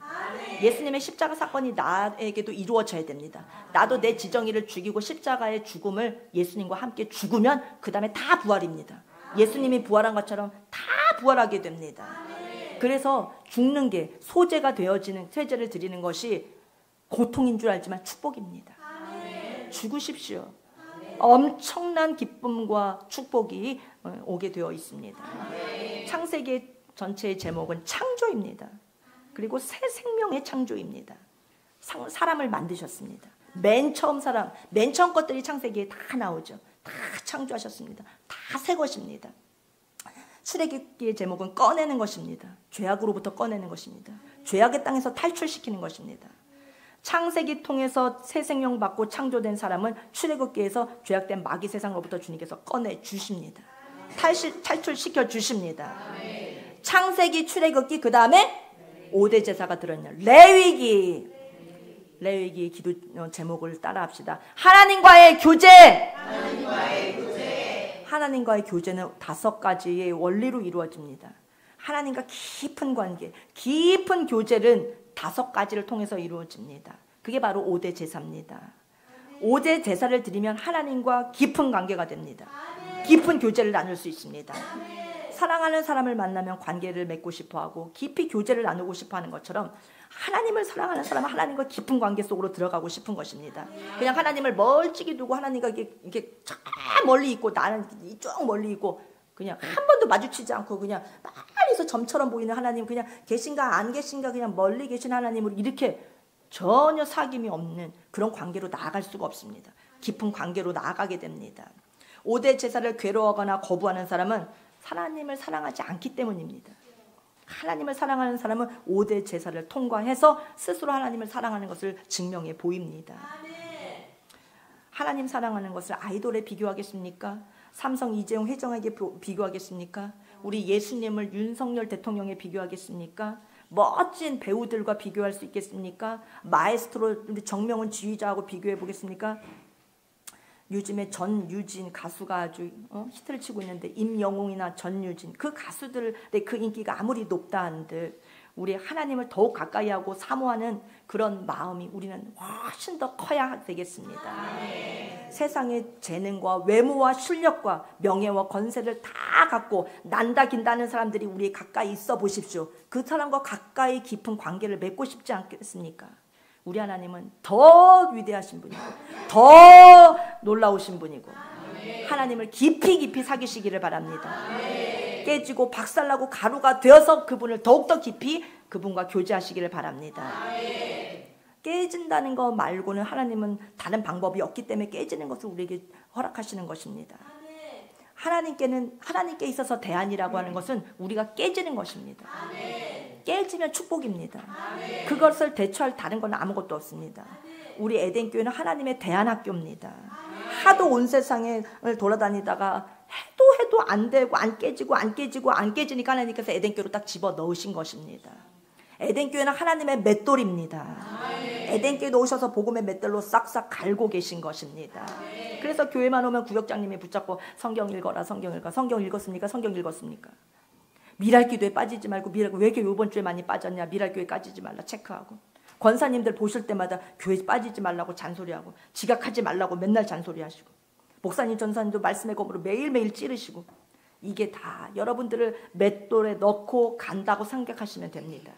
예수님의 십자가 사건이 나에게도 이루어져야 됩니다. 나도 내 지정이를 죽이고 십자가의 죽음을 예수님과 함께 죽으면 그 다음에 다 부활입니다. 예수님이 부활한 것처럼 다 부활하게 됩니다. 그래서 죽는 게 소재가 되어지는 세제를 드리는 것이 고통인 줄 알지만 축복입니다. 죽으십시오. 엄청난 기쁨과 축복이 오게 되어 있습니다. 창세기 전체의 제목은 창조입니다. 그리고 새 생명의 창조입니다. 사람을 만드셨습니다. 맨 처음 것들이 창세기에 다 나오죠. 다 창조하셨습니다. 다 새 것입니다. 출애굽기의 제목은 꺼내는 것입니다. 죄악으로부터 꺼내는 것입니다. 죄악의 땅에서 탈출시키는 것입니다. 창세기 통해서 새 생명 받고 창조된 사람은 출애굽기에서 죄악된 마귀 세상으로부터 주님께서 꺼내 주십니다. 탈출시켜 주십니다. 창세기, 출애굽기, 그 다음에 5대 제사가 들어있는 레위기 기도 제목을 따라합시다. 하나님과의 교제. 하나님과의 교제는 5가지의 원리로 이루어집니다. 하나님과 깊은 관계, 깊은 교제는 5가지를 통해서 이루어집니다. 그게 바로 5대 제사입니다. 5대 제사를 드리면 하나님과 깊은 관계가 됩니다. 깊은 교제를 나눌 수 있습니다. 사랑하는 사람을 만나면 관계를 맺고 싶어하고 깊이 교제를 나누고 싶어하는 것처럼 하나님을 사랑하는 사람은 하나님과 깊은 관계 속으로 들어가고 싶은 것입니다. 그냥 하나님을 멀찍이 두고 하나님과 이렇게 저 멀리 있고 나는 이쪽 멀리 있고 그냥 한 번도 마주치지 않고 그냥 멀리서 점처럼 보이는 하나님, 그냥 계신가 안 계신가 그냥 멀리 계신 하나님으로 이렇게 전혀 사귐이 없는 그런 관계로 나아갈 수가 없습니다. 깊은 관계로 나아가게 됩니다. 5대 제사를 괴로워하거나 거부하는 사람은 하나님을 사랑하지 않기 때문입니다. 하나님을 사랑하는 사람은 5대 제사를 통과해서 스스로 하나님을 사랑하는 것을 증명해 보입니다. 하나님 사랑하는 것을 아이돌에 비교하겠습니까? 삼성 이재용 회장에게 비교하겠습니까? 우리 예수님을 윤석열 대통령에 비교하겠습니까? 멋진 배우들과 비교할 수 있겠습니까? 마에스트로 우리 정명훈 지휘자하고 비교해 보겠습니까? 요즘에 전유진 가수가 아주 히트를 치고 있는데 임영웅이나 전유진 그 가수들의 그 인기가 아무리 높다 한들 우리 하나님을 더욱 가까이 하고 사모하는 그런 마음이 우리는 훨씬 더 커야 되겠습니다. 세상의 재능과 외모와 실력과 명예와 권세를 다 갖고 난다 긴다는 사람들이 우리 가까이 있어 보십시오. 그 사람과 가까이 깊은 관계를 맺고 싶지 않겠습니까? 우리 하나님은 더 위대하신 분이고 더 놀라우신 분이고 하나님을 깊이 사귀시기를 바랍니다. 깨지고 박살나고 가루가 되어서 그분을 더욱더 깊이 그분과 교제하시기를 바랍니다. 깨진다는 거 말고는 하나님은 다른 방법이 없기 때문에 깨지는 것을 우리에게 허락하시는 것입니다. 하나님께 있어서 대안이라고 하는 것은 우리가 깨지는 것입니다. 깨지면 축복입니다. 그것을 대처할 다른 건 아무것도 없습니다. 우리 에덴교회는 하나님의 대안학교입니다. 하도 온 세상을 돌아다니다가 해도 안 되고 안 깨지니까 하나님께서 에덴교회로 딱 집어 넣으신 것입니다. 에덴교회는 하나님의 맷돌입니다. 에덴교회에 오셔서 복음의 맷돌로 싹싹 갈고 계신 것입니다. 그래서 교회만 오면 구역장님이 붙잡고 성경 읽어라, 성경 읽었습니까? 성경 읽었습니까? 미랄기도에 빠지지 말고 왜 이렇게 이번 주에 많이 빠졌냐? 미랄교회 빠지지 말라 체크하고 권사님들 보실 때마다 교회 빠지지 말라고 잔소리하고 지각하지 말라고 맨날 잔소리하시고 목사님 전사님도 말씀의 검으로 매일매일 찌르시고 이게 다 여러분들을 맷돌에 넣고 간다고 생각하시면 됩니다.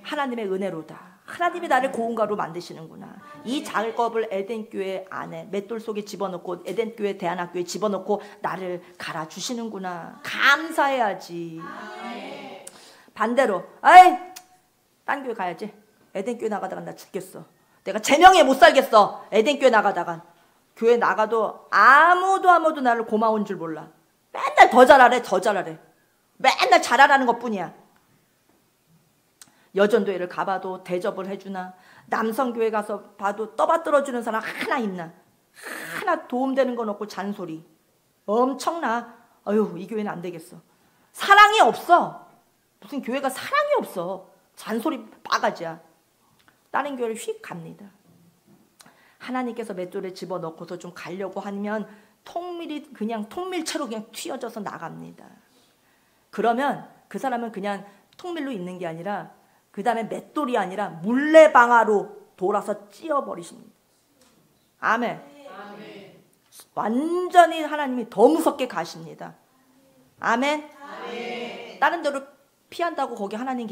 하나님의 은혜로다. 하나님이 나를 고운가로 만드시는구나. 이 작업을 에덴교회 안에 맷돌 속에 집어넣고 에덴교회 대안학교에 집어넣고 나를 갈아주시는구나. 감사해야지. 반대로 딴 교회 가야지. 에덴교회 나가다가 나 죽겠어. 내가 제명에 못 살겠어. 에덴교회 나가다가. 교회 나가도 아무도 나를 고마운 줄 몰라. 맨날 더 잘하래. 맨날 잘하라는 것뿐이야. 여전도회를 가봐도 대접을 해주나, 남성교회 가서 봐도 떠받들어주는 사람 하나 있나, 하나 도움되는 건 없고 잔소리 엄청나. 이 교회는 안 되겠어. 사랑이 없어. 무슨 교회가 사랑이 없어. 잔소리 바가지야. 다른 교회를 휙 갑니다. 하나님께서 맷돌에 집어넣고서 좀 가려고 하면 통밀채로 그냥 튀어져서 나갑니다. 그러면 그 사람은 그냥 통밀로 있는 게 아니라 그 다음에 맷돌이 아니라 물레방아로 돌아서 찧어버리십니다. 아멘. 완전히 하나님이 더 무섭게 가십니다. 아멘. 다른 데로 피한다고 거기도 하나님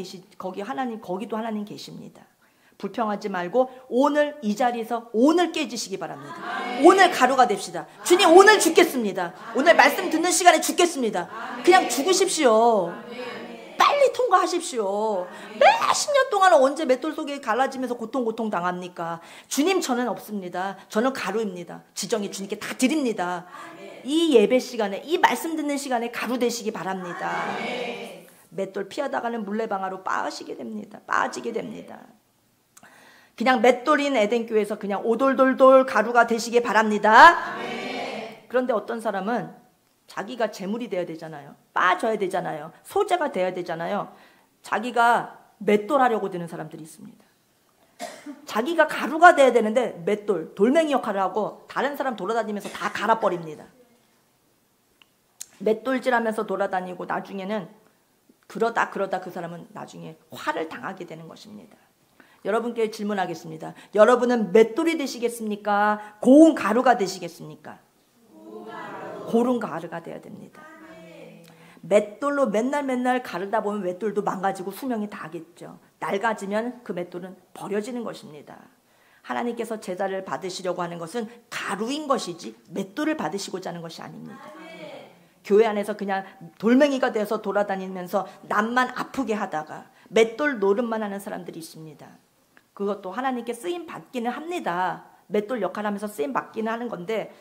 계십니다. 불평하지 말고 오늘 이 자리에서 오늘 깨지시기 바랍니다. 오늘 가루가 됩시다. 주님 오늘 죽겠습니다. 오늘 말씀 듣는 시간에 죽겠습니다. 그냥 죽으십시오. 빨리 통과하십시오. 몇십 년 동안 언제 맷돌 속에 갈라지면서 고통 당합니까? 주님 저는 없습니다. 저는 가루입니다. 지정이 주님께 다 드립니다. 이 예배 시간에 이 말씀 듣는 시간에 가루 되시기 바랍니다. 맷돌 피하다가는 물레방아로 빠지게 됩니다. 그냥 맷돌인 에덴교회에서 그냥 오돌돌돌 가루가 되시기 바랍니다. 그런데 어떤 사람은 자기가 재물이 돼야 되잖아요. 빠져야 되잖아요. 소재가 돼야 되잖아요. 자기가 맷돌 하려고 드는 사람들이 있습니다. 자기가 가루가 돼야 되는데 맷돌, 돌멩이 역할을 하고 다른 사람 돌아다니면서 다 갈아버립니다. 맷돌질하면서 돌아다니고 나중에는 그러다 그 사람은 나중에 화를 당하게 되는 것입니다. 여러분께 질문하겠습니다. 여러분은 맷돌이 되시겠습니까? 고운 가루가 되시겠습니까? 고운 가루가 되어야 됩니다. 맷돌로 맨날 가르다 보면 맷돌도 망가지고 수명이 다하겠죠. 낡아지면 그 맷돌은 버려지는 것입니다. 하나님께서 제사를 받으시려고 하는 것은 가루인 것이지 맷돌을 받으시고자 하는 것이 아닙니다. 교회 안에서 그냥 돌멩이가 돼서 돌아다니면서 남만 아프게 하다가 맷돌 노릇만 하는 사람들이 있습니다. 그것도 하나님께 쓰임 받기는 합니다. 맷돌 역할을 하면서 쓰임 받기는 하는 건데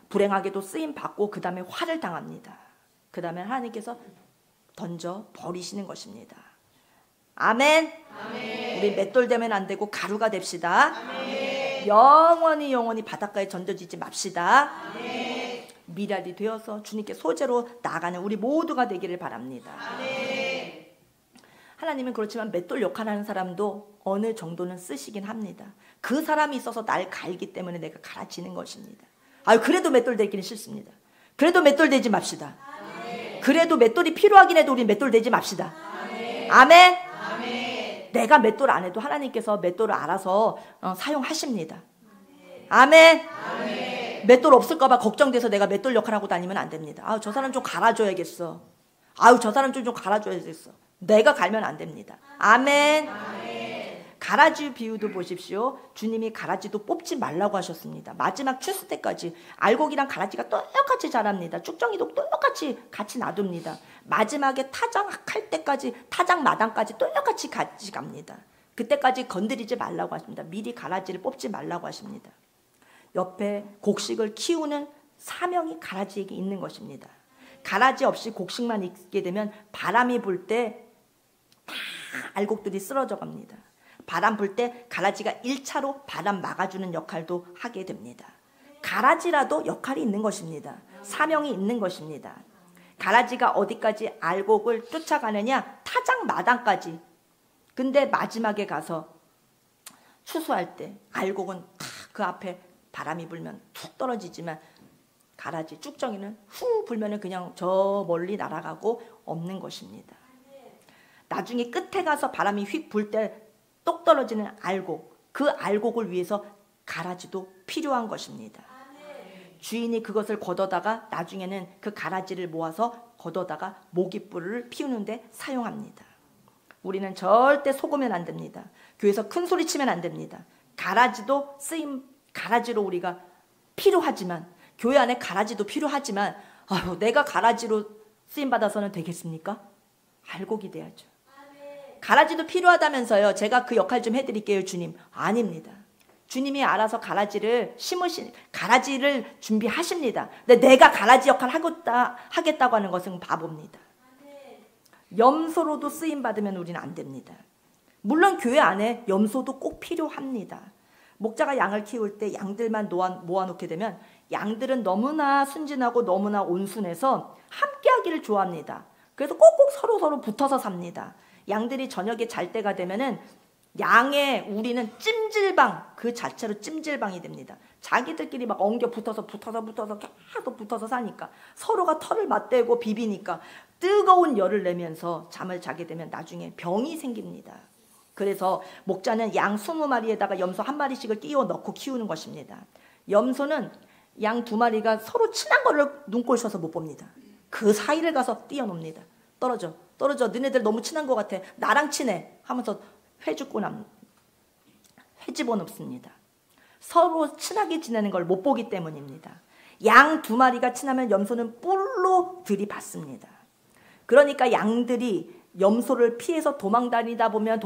불행하게도 쓰임 받고 그 다음에 화를 당합니다. 그 다음에 하나님께서 던져 버리시는 것입니다. 아멘. 아멘. 우리 맷돌 되면 안 되고 가루가 됩시다. 아멘. 영원히 바닷가에 던져지지 맙시다. 아멘. 미랄이 되어서 주님께 소재로 나가는 우리 모두가 되기를 바랍니다. 아멘. 하나님은 그렇지만 맷돌 역할하는 사람도 어느 정도는 쓰시긴 합니다. 그 사람이 있어서 날 갈기 때문에 내가 갈아지는 것입니다. 그래도 맷돌 되기는 싫습니다. 그래도 맷돌 되지 맙시다. 아멘. 그래도 맷돌이 필요하긴 해도 우리 맷돌 되지 맙시다. 아멘. 아멘. 아멘. 내가 맷돌 안 해도 하나님께서 맷돌을 알아서 사용하십니다. 아멘. 아멘. 맷돌 없을까 봐 걱정돼서 내가 맷돌 역할하고 다니면 안 됩니다. 저 사람 좀 갈아줘야겠어. 저 사람 좀 갈아줘야겠어. 내가 갈면 안 됩니다. 아멘. 아멘. 가라지 비유도 보십시오. 주님이 가라지도 뽑지 말라고 하셨습니다. 마지막 추수 때까지 알곡이랑 가라지가 똑같이 자랍니다. 쭉정이도 똑같이 같이 놔둡니다. 마지막에 타장할 때까지 타장 마당까지 똑같이 같이 갑니다. 그때까지 건드리지 말라고 하십니다. 미리 가라지를 뽑지 말라고 하십니다. 옆에 곡식을 키우는 사명이 가라지에게 있는 것입니다. 가라지 없이 곡식만 있게 되면 바람이 불 때 다 알곡들이 쓰러져 갑니다. 바람 불 때 가라지가 1차로 바람 막아주는 역할도 하게 됩니다. 가라지라도 역할이 있는 것입니다. 사명이 있는 것입니다. 가라지가 어디까지 알곡을 쫓아가느냐? 타작 마당까지. 근데 마지막에 가서 추수할 때 알곡은 다 그 앞에 바람이 불면 툭 떨어지지만 가라지, 쭉정이는 후 불면은 그냥 저 멀리 날아가고 없는 것입니다. 나중에 끝에 가서 바람이 휙 불 때 똑 떨어지는 알곡, 그 알곡을 위해서 가라지도 필요한 것입니다. 주인이 그것을 걷어다가 나중에는 그 가라지를 모아서 걷어다가 모깃불을 피우는데 사용합니다. 우리는 절대 속으면 안 됩니다. 교회에서 큰 소리 치면 안 됩니다. 가라지도 가라지로 우리가 필요하지만, 교회 안에 가라지도 필요하지만, 내가 가라지로 쓰임받아서는 되겠습니까? 알곡이 돼야죠. 가라지도 필요하다면서요. 제가 그 역할 좀 해드릴게요, 주님. 아닙니다. 주님이 알아서 가라지를 가라지를 준비하십니다. 근데 내가 가라지 역할 하겠다고 하는 것은 바보입니다. 염소로도 쓰임받으면 우리는 안 됩니다. 물론 교회 안에 염소도 꼭 필요합니다. 목자가 양을 키울 때 양들만 모아놓게 되면 양들은 너무나 순진하고 너무나 온순해서 함께하기를 좋아합니다. 그래서 꼭꼭 서로 붙어서 삽니다. 양들이 저녁에 잘 때가 되면은 양의 우리는 찜질방 그 자체로 찜질방이 됩니다. 자기들끼리 막 엉겨 붙어서 계속 붙어서 사니까 서로가 털을 맞대고 비비니까 뜨거운 열을 내면서 잠을 자게 되면 나중에 병이 생깁니다. 그래서 목자는 양 20마리에다가 염소 1마리씩을 끼워 넣고 키우는 것입니다. 염소는 양 2마리가 서로 친한 거를 눈꼴 셔서 못 봅니다. 그 사이를 가서 뛰어놉니다. 떨어져 너네들 너무 친한 것 같아, 나랑 친해 하면서 회집어 놓습니다. 서로 친하게 지내는 걸 못 보기 때문입니다. 양 2마리가 친하면 염소는 뿔로 들이받습니다. 그러니까 양들이 염소를 피해서 도망다니다 보면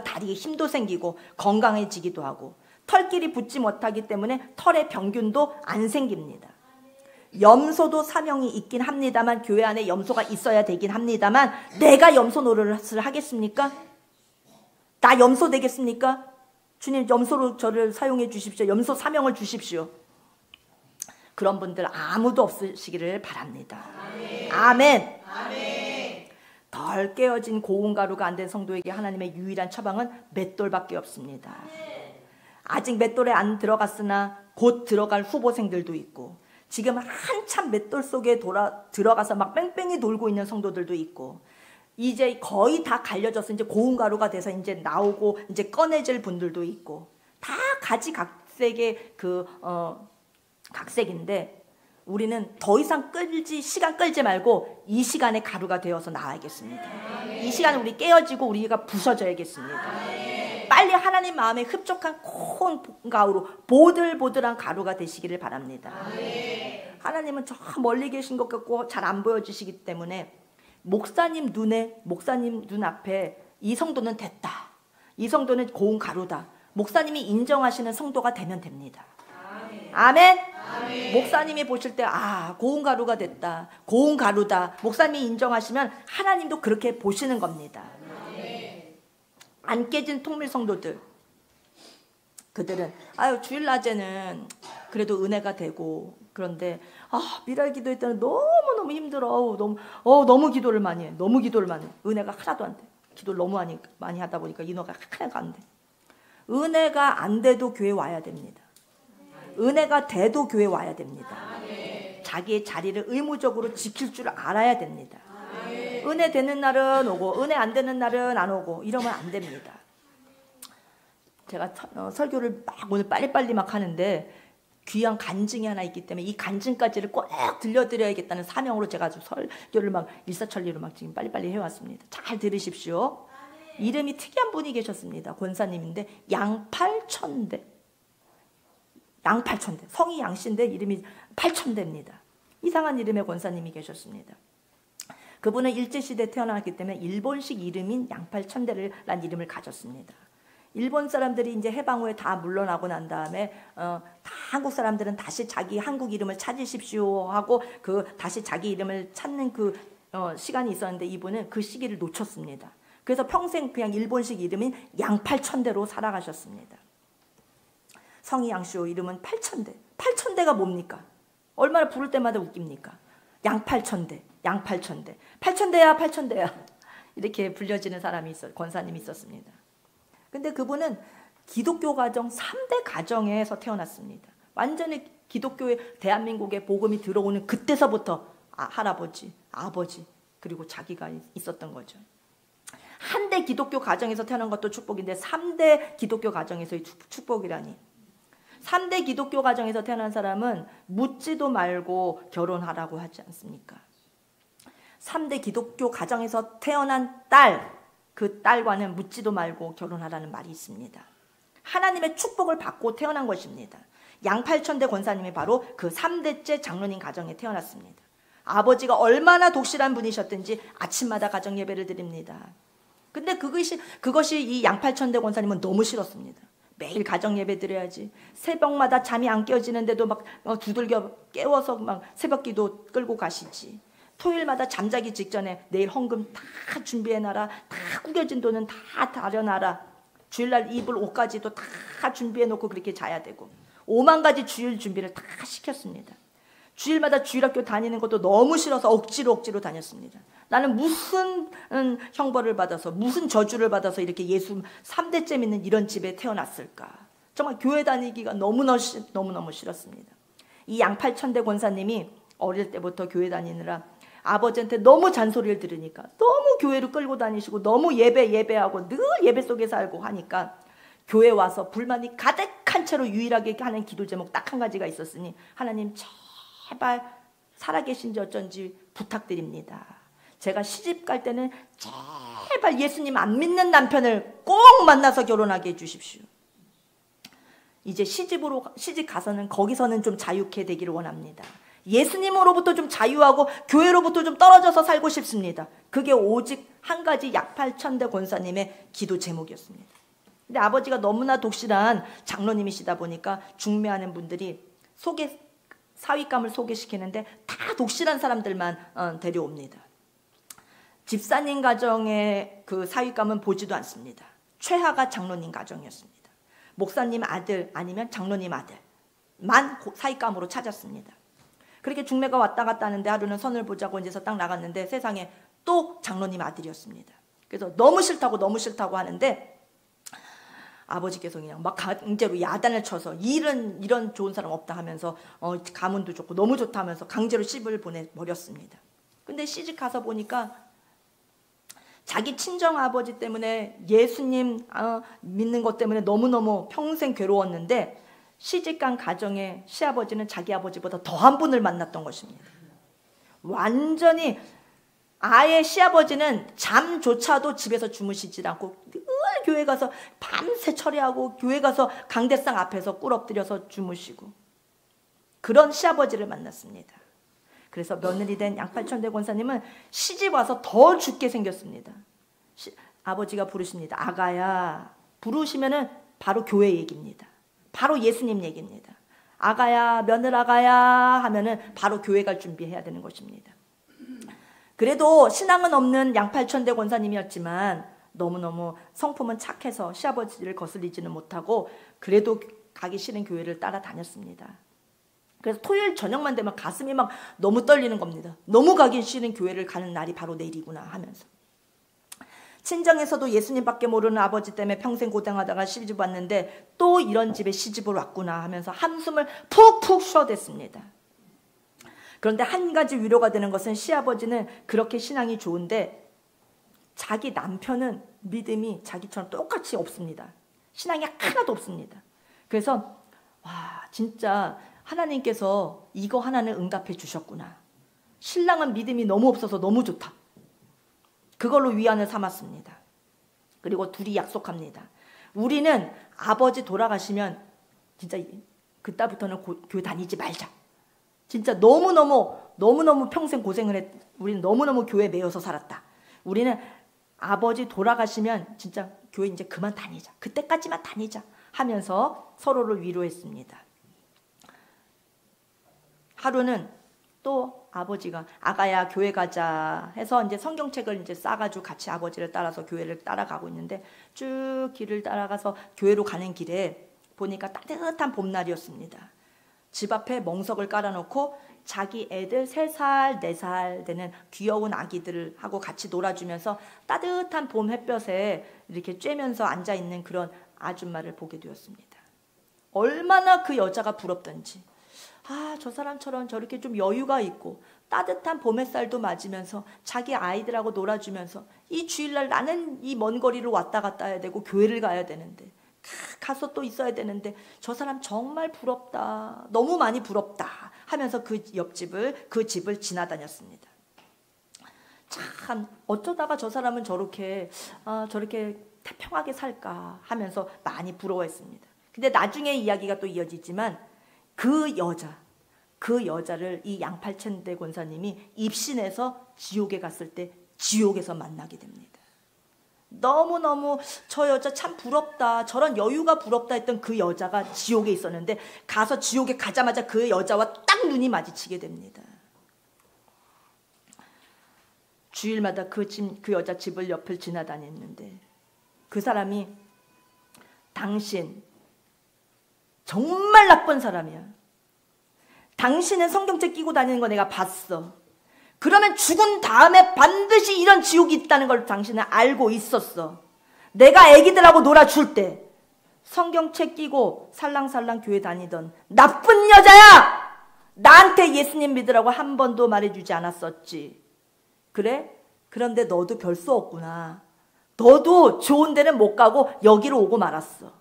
다리에 힘도 생기고 건강해지기도 하고 털끼리 붙지 못하기 때문에 털의 병균도 안 생깁니다. 염소도 사명이 있긴 합니다만, 교회 안에 염소가 있어야 되긴 합니다만, 내가 염소 노릇을 하겠습니까? 나 염소 되겠습니까? 주님, 염소로 저를 사용해 주십시오. 염소 사명을 주십시오. 그런 분들 아무도 없으시기를 바랍니다. 아멘. 아멘. 덜 깨어진 고운 가루가 안 된 성도에게 하나님의 유일한 처방은 맷돌밖에 없습니다. 아직 맷돌에 안 들어갔으나 곧 들어갈 후보생들도 있고, 지금 한참 맷돌 속에 들어가서 막 뺑뺑이 돌고 있는 성도들도 있고, 이제 거의 다 갈려져서 이제 고운 가루가 돼서 이제 나오고 이제 꺼내질 분들도 있고, 다 가지각색의 각색인데, 우리는 더 이상 시간 끌지 말고 이 시간에 가루가 되어서 나와야겠습니다. 이 시간에 우리 깨어지고 우리가 부서져야겠습니다. 빨리 하나님 마음에 흡족한 고운 가루로 보들보들한 가루가 되시기를 바랍니다. 하나님은 저 멀리 계신 것 같고 잘 안 보여지시기 때문에 목사님 눈 앞에 이 성도는 됐다, 이 성도는 고운 가루다, 목사님이 인정하시는 성도가 되면 됩니다. 아멘. 목사님이 보실 때 고운 가루가 됐다, 고운 가루다, 목사님이 인정하시면 하나님도 그렇게 보시는 겁니다. 안 깨진 통밀 성도들, 그들은 주일낮에는 그래도 은혜가 되고, 그런데 미랄 기도할 때는 너무너무 힘들어. 너무 기도를 많이 해. 은혜가 하나도 안 돼. 기도를 너무 많이 하다 보니까 인어가 하나가 안 돼. 은혜가 안 돼도 교회 와야 됩니다. 은혜가 돼도 교회 와야 됩니다. 자기의 자리를 의무적으로 지킬 줄 알아야 됩니다. 은혜 되는 날은 오고 은혜 안 되는 날은 안 오고 이러면 안 됩니다. 제가 설교를 오늘 빨리빨리 하는데 귀한 간증이 하나 있기 때문에 이 간증까지를 꼭 들려드려야겠다는 사명으로 제가 아주 설교를 일사천리로 지금 빨리빨리 해왔습니다. 잘 들으십시오. 이름이 특이한 분이 계셨습니다. 권사님인데 양팔천대, 성이 양씨인데 이름이 팔천대입니다. 이상한 이름의 권사님이 계셨습니다. 그분은 일제시대에 태어났기 때문에 일본식 이름인 양팔천대라는 이름을 가졌습니다. 일본 사람들이 이제 해방 후에 다 물러나고 난 다음에 다 한국 사람들은 다시 자기 한국 이름을 찾으십시오 하고 다시 자기 이름을 찾는 시간이 있었는데 이분은 그 시기를 놓쳤습니다. 그래서 평생 그냥 일본식 이름인 양팔천대로 살아가셨습니다. 성이 양쇼, 이름은 팔천대. 팔천대가 뭡니까? 얼마나 부를 때마다 웃깁니까? 양팔천대, 팔천대야 이렇게 불려지는 사람이 권사님이 있었습니다. 근데 그분은 기독교 가정 3대 가정에서 태어났습니다. 완전히 기독교의 대한민국에 복음이 들어오는 그때서부터 할아버지, 아버지, 그리고 자기가 있었던 거죠. 한대 기독교 가정에서 태어난 것도 축복인데 3대 기독교 가정에서의 축복이라니. 3대 기독교 가정에서 태어난 사람은 묻지도 말고 결혼하라고 하지 않습니까? 3대 기독교 가정에서 태어난 그 딸과는 묻지도 말고 결혼하라는 말이 있습니다. 하나님의 축복을 받고 태어난 것입니다. 양팔천대 권사님이 바로 그 3대째 장로님 가정에 태어났습니다. 아버지가 얼마나 독실한 분이셨든지 아침마다 가정 예배를 드립니다. 근데 그것이 이 양팔천대 권사님은 너무 싫었습니다. 매일 가정 예배 드려야지. 새벽마다 잠이 안 깨어지는데도 두들겨 깨워서 새벽기도 끌고 가시지. 토요일마다 잠자기 직전에 내일 헌금 다 준비해놔라. 다 구겨진 돈은 다 다려놔라. 주일날 입을 옷까지도 다 준비해놓고 그렇게 자야 되고 5만 가지 주일 준비를 다 시켰습니다. 주일마다 주일학교 다니는 것도 너무 싫어서 억지로 다녔습니다. 나는 무슨 형벌을 받아서 무슨 저주를 받아서 이렇게 예수 3대째 믿는 이런 집에 태어났을까. 정말 교회 다니기가 너무너무 싫었습니다. 이 양팔천대 권사님이 어릴 때부터 교회 다니느라 아버지한테 너무 잔소리를 들으니까 너무 교회를 끌고 다니시고 너무 예배하고 늘 예배 속에 살고 하니까 교회 와서 불만이 가득한 채로 유일하게 하는 기도 제목 딱 한 가지가 있었으니 하나님 제발 살아계신지 어쩐지 부탁드립니다. 제가 시집 갈 때는 제발 예수님 안 믿는 남편을 꼭 만나서 결혼하게 해주십시오. 이제 시집 가서는 거기서는 좀 자유케 되기를 원합니다. 예수님으로부터 좀 자유하고 교회로부터 좀 떨어져서 살고 싶습니다. 그게 오직 한 가지 양팔천대 권사님의 기도 제목이었습니다. 근데 아버지가 너무나 독실한 장로님이시다 보니까 중매하는 분들이 사윗감을 소개시키는데 다 독실한 사람들만 데려옵니다. 집사님 가정의 그 사윗감은 보지도 않습니다. 최하가 장로님 가정이었습니다. 목사님 아들 아니면 장로님 아들만 사윗감으로 찾았습니다. 그렇게 중매가 왔다 갔다 하는데 하루는 선을 보자고 이제서 딱 나갔는데 세상에 또 장로님 아들이었습니다. 그래서 너무 싫다고 하는데 아버지께서 그냥 강제로 야단을 쳐서 이런 좋은 사람 없다 하면서 가문도 좋고 너무 좋다 하면서 강제로 시집을 보내버렸습니다. 근데 시집 가서 보니까 자기 친정 아버지 때문에 예수님 믿는 것 때문에 너무너무 평생 괴로웠는데 시집간 가정의 시아버지는 자기 아버지보다 더한 분을 만났던 것입니다. 완전히 아예 시아버지는 잠조차도 집에서 주무시지 않고 늘 교회 가서 밤새 처리하고 교회 가서 강대상 앞에서 꿇 엎드려서 주무시고 그런 시아버지를 만났습니다. 그래서 며느리 된 양팔천대 권사님은 시집 와서 더 죽게 생겼습니다. 아버지가 부르십니다. 아가야. 부르시면은 바로 교회 얘기입니다. 바로 예수님 얘기입니다. 아가야, 며느라가야 하면은 바로 교회 갈 준비해야 되는 것입니다. 그래도 신앙은 없는 양팔천대 권사님이었지만 너무너무 성품은 착해서 시아버지를 거슬리지는 못하고 그래도 가기 싫은 교회를 따라다녔습니다. 그래서 토요일 저녁만 되면 가슴이 막 너무 떨리는 겁니다. 너무 가기 싫은 교회를 가는 날이 바로 내일이구나 하면서. 친정에서도 예수님밖에 모르는 아버지 때문에 평생 고생하다가 시집 왔는데 또 이런 집에 시집을 왔구나 하면서 한숨을 푹푹 쉬어댔습니다. 그런데 한 가지 위로가 되는 것은 시아버지는 그렇게 신앙이 좋은데 자기 남편은 믿음이 자기처럼 똑같이 없습니다. 신앙이 하나도 없습니다. 그래서 와 진짜 하나님께서 이거 하나는 응답해 주셨구나. 신랑은 믿음이 너무 없어서 너무 좋다. 그걸로 위안을 삼았습니다. 그리고 둘이 약속합니다. 우리는 아버지 돌아가시면 진짜 그때부터는 교회 다니지 말자. 진짜 너무너무 평생 고생을 했. 우리는 너무너무 교회에 매여서 살았다. 우리는 아버지 돌아가시면 진짜 교회 이제 그만 다니자. 그때까지만 다니자 하면서 서로를 위로했습니다. 하루는 또 아버지가 아가야 교회 가자 해서 이제 성경책을 이제 싸가지고 같이 아버지를 따라서 교회를 따라가고 있는데 쭉 길을 따라가서 교회로 가는 길에 보니까 따뜻한 봄날이었습니다. 집 앞에 멍석을 깔아놓고 자기 애들 3살, 4살 되는 귀여운 아기들을 하고 같이 놀아주면서 따뜻한 봄 햇볕에 이렇게 쬐면서 앉아있는 그런 아줌마를 보게 되었습니다. 얼마나 그 여자가 부럽던지. 아, 저 사람처럼 저렇게 좀 여유가 있고 따뜻한 봄 햇살도 맞으면서 자기 아이들하고 놀아주면서 이 주일날 나는 이 먼 거리를 왔다 갔다 해야 되고 교회를 가야 되는데 가서 또 있어야 되는데 저 사람 정말 부럽다. 너무 많이 부럽다 하면서 그 옆집을 그 집을 지나다녔습니다. 참 어쩌다가 저 사람은 저렇게 태평하게 살까 하면서 많이 부러워했습니다. 근데 나중에 이야기가 또 이어지지만 그 여자를 이 양팔천대 권사님이 입신해서 지옥에 갔을 때 지옥에서 만나게 됩니다. 너무너무 저 여자 참 부럽다. 저런 여유가 부럽다 했던 그 여자가 지옥에 있었는데 가서 지옥에 가자마자 그 여자와 딱 눈이 마주치게 됩니다. 주일마다 그 여자 집을 옆을 지나다녔는데 그 사람이 당신 정말 나쁜 사람이야. 당신은 성경책 끼고 다니는 거 내가 봤어. 그러면 죽은 다음에 반드시 이런 지옥이 있다는 걸 당신은 알고 있었어. 내가 애기들하고 놀아줄 때 성경책 끼고 살랑살랑 교회 다니던 나쁜 여자야! 나한테 예수님 믿으라고 한 번도 말해주지 않았었지. 그래? 그런데 너도 별 수 없구나. 너도 좋은 데는 못 가고 여기로 오고 말았어.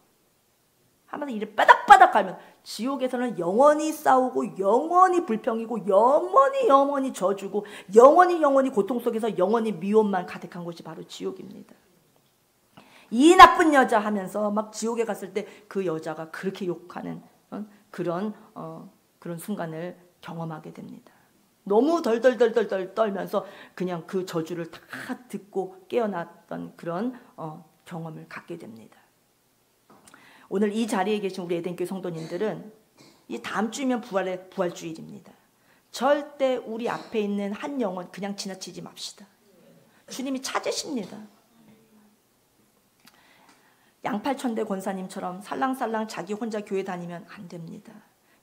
하면서 이를 빠닥빠닥 갈면 지옥에서는 영원히 싸우고 영원히 불평이고 영원히 져주고 영원히 고통 속에서 영원히 미움만 가득한 곳이 바로 지옥입니다. 이 나쁜 여자 하면서 막 지옥에 갔을 때 그 여자가 그렇게 욕하는 그런 순간을 경험하게 됩니다. 너무 덜덜 떨면서 그냥 그 저주를 다 듣고 깨어났던 그런 경험을 갖게 됩니다. 오늘 이 자리에 계신 우리 에덴교회 성도님들은 이 다음 주이면 부활주일입니다. 절대 우리 앞에 있는 한 영혼 그냥 지나치지 맙시다. 주님이 찾으십니다. 양팔천대 권사님처럼 살랑살랑 자기 혼자 교회 다니면 안 됩니다.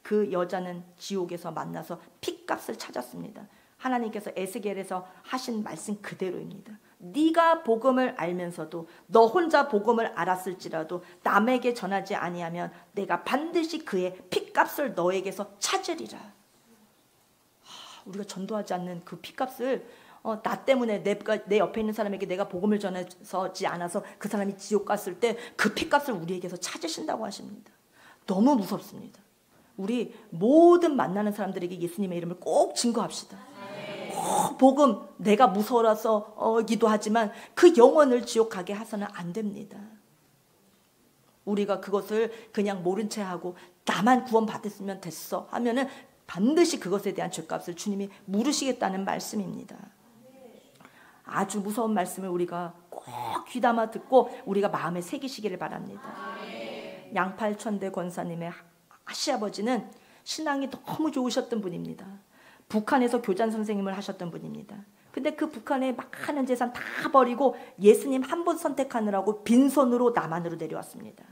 그 여자는 지옥에서 만나서 핏값을 찾았습니다. 하나님께서 에스겔에서 하신 말씀 그대로입니다. 네가 복음을 알면서도 너 혼자 복음을 알았을지라도 남에게 전하지 아니하면 내가 반드시 그의 핏값을 너에게서 찾으리라. 우리가 전도하지 않는 그 핏값을 나 때문에 내 옆에 있는 사람에게 내가 복음을 전하지 않아서 그 사람이 지옥 갔을 때 그 핏값을 우리에게서 찾으신다고 하십니다. 너무 무섭습니다. 우리 모든 만나는 사람들에게 예수님의 이름을 꼭 증거합시다. 꼭 복음, 내가 무서워서 기도하지만 그 영혼을 지옥 가게 해서는 안 됩니다. 우리가 그것을 그냥 모른 채 하고 나만 구원 받았으면 됐어 하면은 반드시 그것에 대한 죄값을 주님이 물으시겠다는 말씀입니다. 아주 무서운 말씀을 우리가 꼭 귀담아 듣고 우리가 마음에 새기시기를 바랍니다. 양팔천대 권사님의 시아버지는 신앙이 너무 좋으셨던 분입니다. 북한에서 교장 선생님을 하셨던 분입니다. 근데 그 북한에 많은 재산 다 버리고 예수님 한 분 선택하느라고 빈손으로 남한으로 내려왔습니다.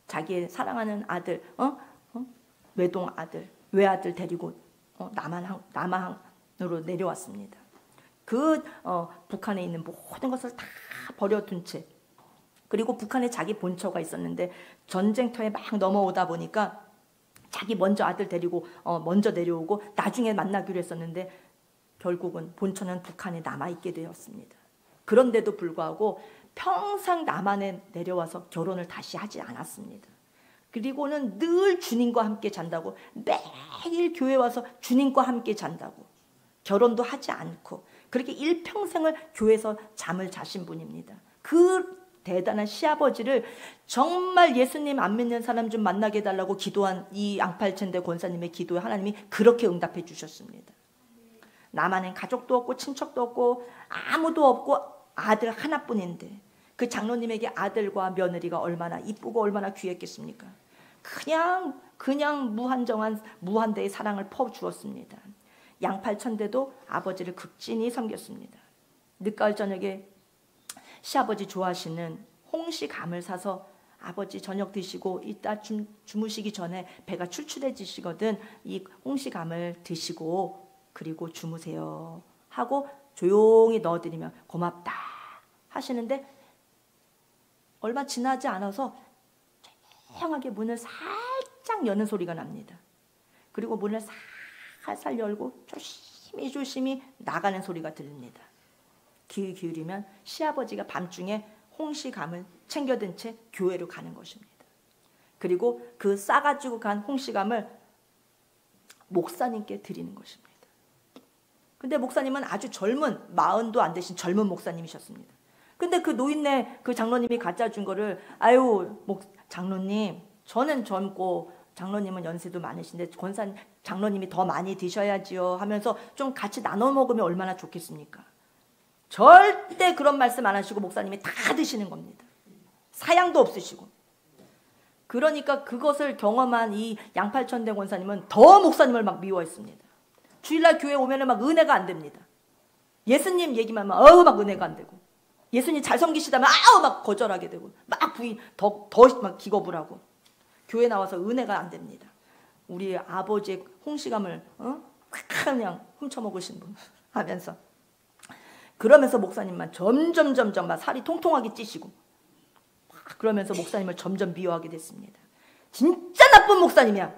자기의 사랑하는 아들, 외동 아들, 외아들 데리고 남한으로 내려왔습니다. 그 북한에 있는 모든 것을 다 버려둔 채, 그리고 북한에 자기 본처가 있었는데 전쟁터에 막 넘어오다 보니까 자기 먼저 아들 데리고 먼저 내려오고 나중에 만나기로 했었는데 결국은 본처는 북한에 남아있게 되었습니다. 그런데도 불구하고 평생 남한에 내려와서 결혼을 다시 하지 않았습니다. 그리고는 늘 주님과 함께 잔다고, 매일 교회 와서 주님과 함께 잔다고, 결혼도 하지 않고 그렇게 일평생을 교회에서 잠을 자신 분입니다. 그 대단한 시아버지를 정말 예수님 안 믿는 사람 좀 만나게 해달라고 기도한 이 양팔천대 권사님의 기도에 하나님이 그렇게 응답해 주셨습니다. 남한엔 가족도 없고 친척도 없고 아무도 없고 아들 하나뿐인데 그 장로님에게 아들과 며느리가 얼마나 이쁘고 얼마나 귀했겠습니까? 그냥 무한대의 사랑을 퍼주었습니다. 양팔천대도 아버지를 극진히 섬겼습니다. 늦가을 저녁에 시아버지 좋아하시는 홍시감을 사서 아버지 저녁 드시고 이따 주무시기 전에 배가 출출해지시거든 이 홍시감을 드시고 그리고 주무세요 하고 조용히 넣어드리면 고맙다 하시는데 얼마 지나지 않아서 조용하게 문을 살짝 여는 소리가 납니다. 그리고 문을 살살 열고 조심히 나가는 소리가 들립니다. 귀 기울이면 시아버지가 밤중에 홍시감을 챙겨든 채 교회로 가는 것입니다. 그리고 그 싸가지고 간 홍시감을 목사님께 드리는 것입니다. 근데 목사님은 아주 젊은 40도 안 되신 젊은 목사님이셨습니다. 근데 그 노인네 그 장로님이 갖다 준 거를 장로님 저는 젊고 장로님은 연세도 많으신데 권사님 장로님이 더 많이 드셔야지요 하면서 좀 같이 나눠 먹으면 얼마나 좋겠습니까? 절대 그런 말씀 안 하시고 목사님이 다 드시는 겁니다. 사양도 없으시고. 그러니까 그것을 경험한 이 양팔천대 권사님은 더 목사님을 막 미워했습니다. 주일날 교회 오면은 막 은혜가 안 됩니다. 예수님 얘기만 하면 막 은혜가 안 되고, 예수님 잘 섬기시다면 막 거절하게 되고, 막 부인 더 막 기겁을 하고, 교회 나와서 은혜가 안 됩니다. 우리 아버지의 홍시감을 그냥 훔쳐먹으신 분 하면서, 그러면서 목사님만 점점 막 살이 통통하게 찌시고, 그러면서 목사님을 점점 미워하게 됐습니다. 진짜 나쁜 목사님이야.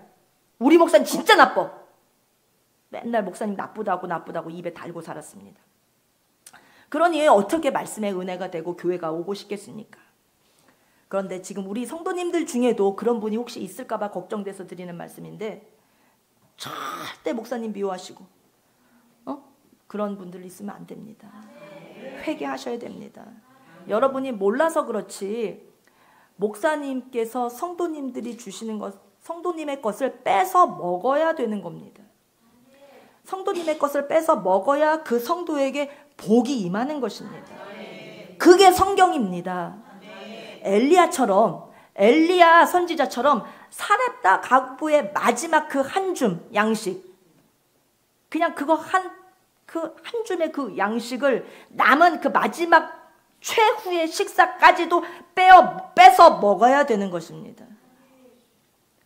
우리 목사님 진짜 나빠. 맨날 목사님 나쁘다고 입에 달고 살았습니다. 그러니 어떻게 말씀의 은혜가 되고 교회가 오고 싶겠습니까? 그런데 지금 우리 성도님들 중에도 그런 분이 혹시 있을까 봐 걱정돼서 드리는 말씀인데, 절대 목사님 미워하시고 그런 분들 있으면 안 됩니다. 회개하셔야 됩니다. 여러분이 몰라서 그렇지 목사님께서 성도님들이 주시는 것, 성도님의 것을 뺏어 먹어야 되는 겁니다. 성도님의 것을 뺏어 먹어야 그 성도에게 복이 임하는 것입니다. 그게 성경입니다. 엘리야 선지자처럼 사렙다 가부의 마지막 그 한 줌 양식, 그냥 그거 한 줌의 그 양식을 남은 그 마지막 최후의 식사까지도 뺏어 먹어야 되는 것입니다.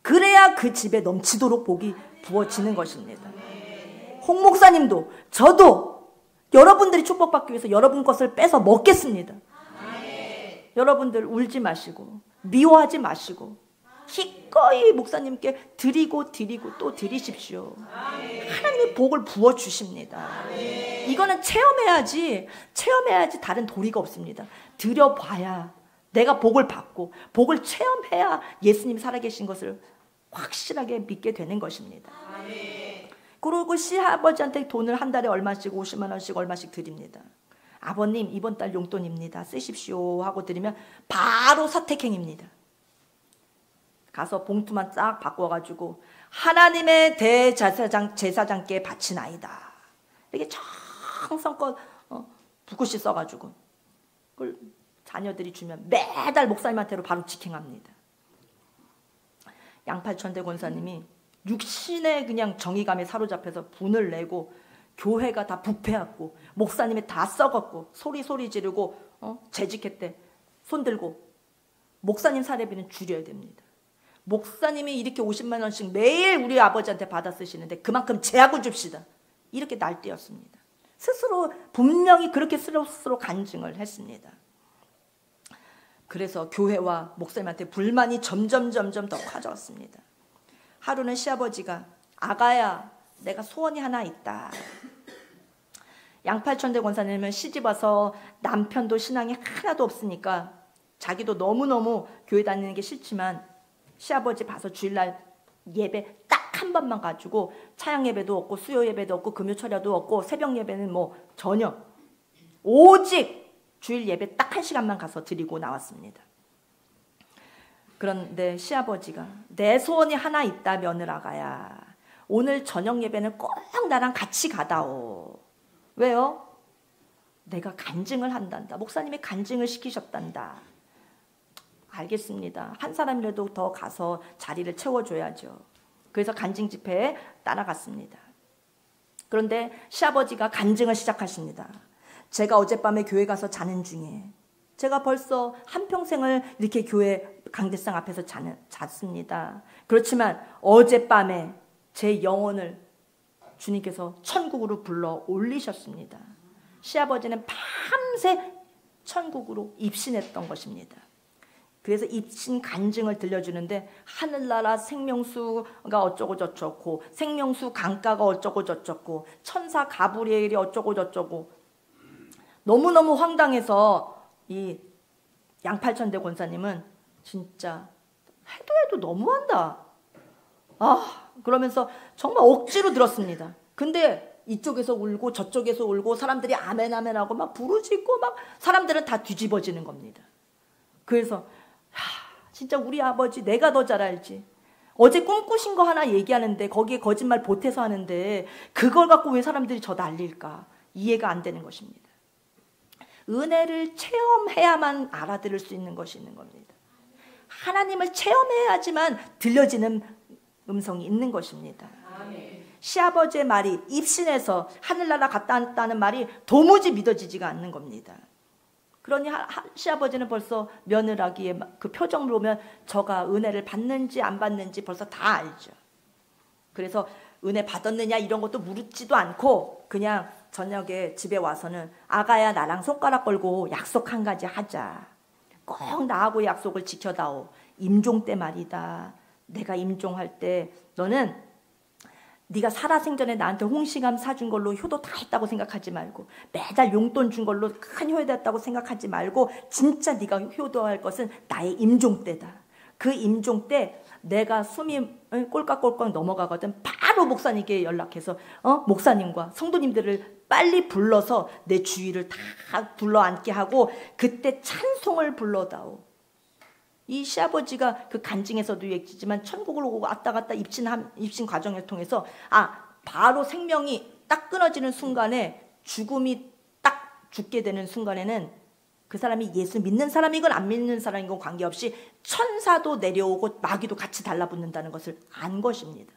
그래야 그 집에 넘치도록 복이 부어지는 것입니다. 홍 목사님도 저도 여러분들이 축복받기 위해서 여러분 것을 뺏어 먹겠습니다. 여러분들 울지 마시고 미워하지 마시고 기꺼이 목사님께 드리고 또 드리십시오. 하나님의 복을 부어주십니다. 이거는 체험해야지 다른 도리가 없습니다. 드려봐야 내가 복을 받고 복을 체험해야 예수님이 살아계신 것을 확실하게 믿게 되는 것입니다. 그리고 시아버지한테 돈을 한 달에 얼마씩 50만 원씩 얼마씩 드립니다. 아버님 이번 달 용돈입니다. 쓰십시오 하고 드리면 바로 사택행입니다. 가서 봉투만 싹 바꿔가지고 하나님의 대제사장께 바치나이다. 이렇게 정성껏 붓글씨 써가지고 그걸 자녀들이 주면 매달 목사님한테로 바로 직행합니다. 양팔천대 권사님이 육신의 그냥 정의감에 사로잡혀서 분을 내고 교회가 다 부패했고 목사님이 다 썩었고 소리 지르고 재직했대. 손들고 목사님 사례비는 줄여야 됩니다. 목사님이 이렇게 50만 원씩 매일 우리 아버지한테 받아 쓰시는데 그만큼 제하고 줍시다. 이렇게 날뛰었습니다. 스스로 분명히 그렇게 스스로 간증을 했습니다. 그래서 교회와 목사님한테 불만이 점점 더 커졌습니다. 하루는 시아버지가 아가야 내가 소원이 하나 있다. 양팔천대 권사님은 시집와서 남편도 신앙이 하나도 없으니까 자기도 너무너무 교회 다니는 게 싫지만 시아버지 봐서 주일날 예배 딱 한 번만 가지고 차양 예배도 없고 수요 예배도 없고 금요 철야도 없고 새벽 예배는 뭐 전혀 오직 주일 예배 딱 1시간만 가서 드리고 나왔습니다. 그런데 시아버지가 내 소원이 하나 있다 며느라가야. 오늘 저녁 예배는 꼭 나랑 같이 가다오. 왜요? 내가 간증을 한단다. 목사님이 간증을 시키셨단다. 알겠습니다. 한 사람이라도 더 가서 자리를 채워줘야죠. 그래서 간증 집회에 따라갔습니다. 그런데 시아버지가 간증을 시작하십니다. 제가 어젯밤에 교회 가서 자는 중에 제가 벌써 한평생을 이렇게 교회 강대상 앞에서 잤습니다. 그렇지만 어젯밤에 제 영혼을 주님께서 천국으로 불러 올리셨습니다. 시아버지는 밤새 천국으로 입신했던 것입니다. 그래서 입신 간증을 들려주는데 하늘나라 생명수가 어쩌고 저쩌고 생명수 강가가 어쩌고 저쩌고 천사 가브리엘이 어쩌고 저쩌고 너무너무 황당해서 이 양팔천대 권사님은 진짜 해도 너무한다. 그러면서 정말 억지로 들었습니다. 근데 이쪽에서 울고 저쪽에서 울고 사람들이 아멘 하고 막 부르짖고 막 사람들은 다 뒤집어지는 겁니다. 그래서 진짜 우리 아버지 내가 더 잘 알지. 어제 꿈꾸신 거 하나 얘기하는데 거기에 거짓말 보태서 하는데 그걸 갖고 왜 사람들이 저 난릴까. 이해가 안 되는 것입니다. 은혜를 체험해야만 알아들을 수 있는 것이 있는 겁니다. 하나님을 체험해야지만 들려지는 음성이 있는 것입니다. 시아버지의 말이 입신해서 하늘나라 갔다 왔다는 말이 도무지 믿어지지가 않는 겁니다. 그러니 시아버지는 벌써 며느라기의 그 표정을 보면 저가 은혜를 받는지 안 받는지 벌써 다 알죠. 그래서 은혜 받았느냐 이런 것도 물지도 않고 그냥 저녁에 집에 와서는 아가야 나랑 손가락 걸고 약속 한 가지 하자. 꼭 나하고 약속을 지켜다오. 임종 때 말이다. 내가 임종할 때 너는 네가 살아생전에 나한테 홍시감 사준 걸로 효도 다 했다고 생각하지 말고 매달 용돈 준 걸로 큰 효도했다고 생각하지 말고 진짜 네가 효도할 것은 나의 임종 때다. 그 임종 때 내가 숨이 꼴깍꼴깍 넘어가거든 바로 목사님께 연락해서 목사님과 성도님들을 빨리 불러서 내 주위를 다 둘러앉게 하고 그때 찬송을 불러다오. 이 시아버지가 그 간증에서도 얘기했지만 천국을 왔다 갔다 입신 과정을 통해서 바로 생명이 딱 끊어지는 순간에 죽음이 딱 죽게 되는 순간에는 그 사람이 예수 믿는 사람이건 안 믿는 사람이건 관계없이 천사도 내려오고 마귀도 같이 달라붙는다는 것을 안 것입니다.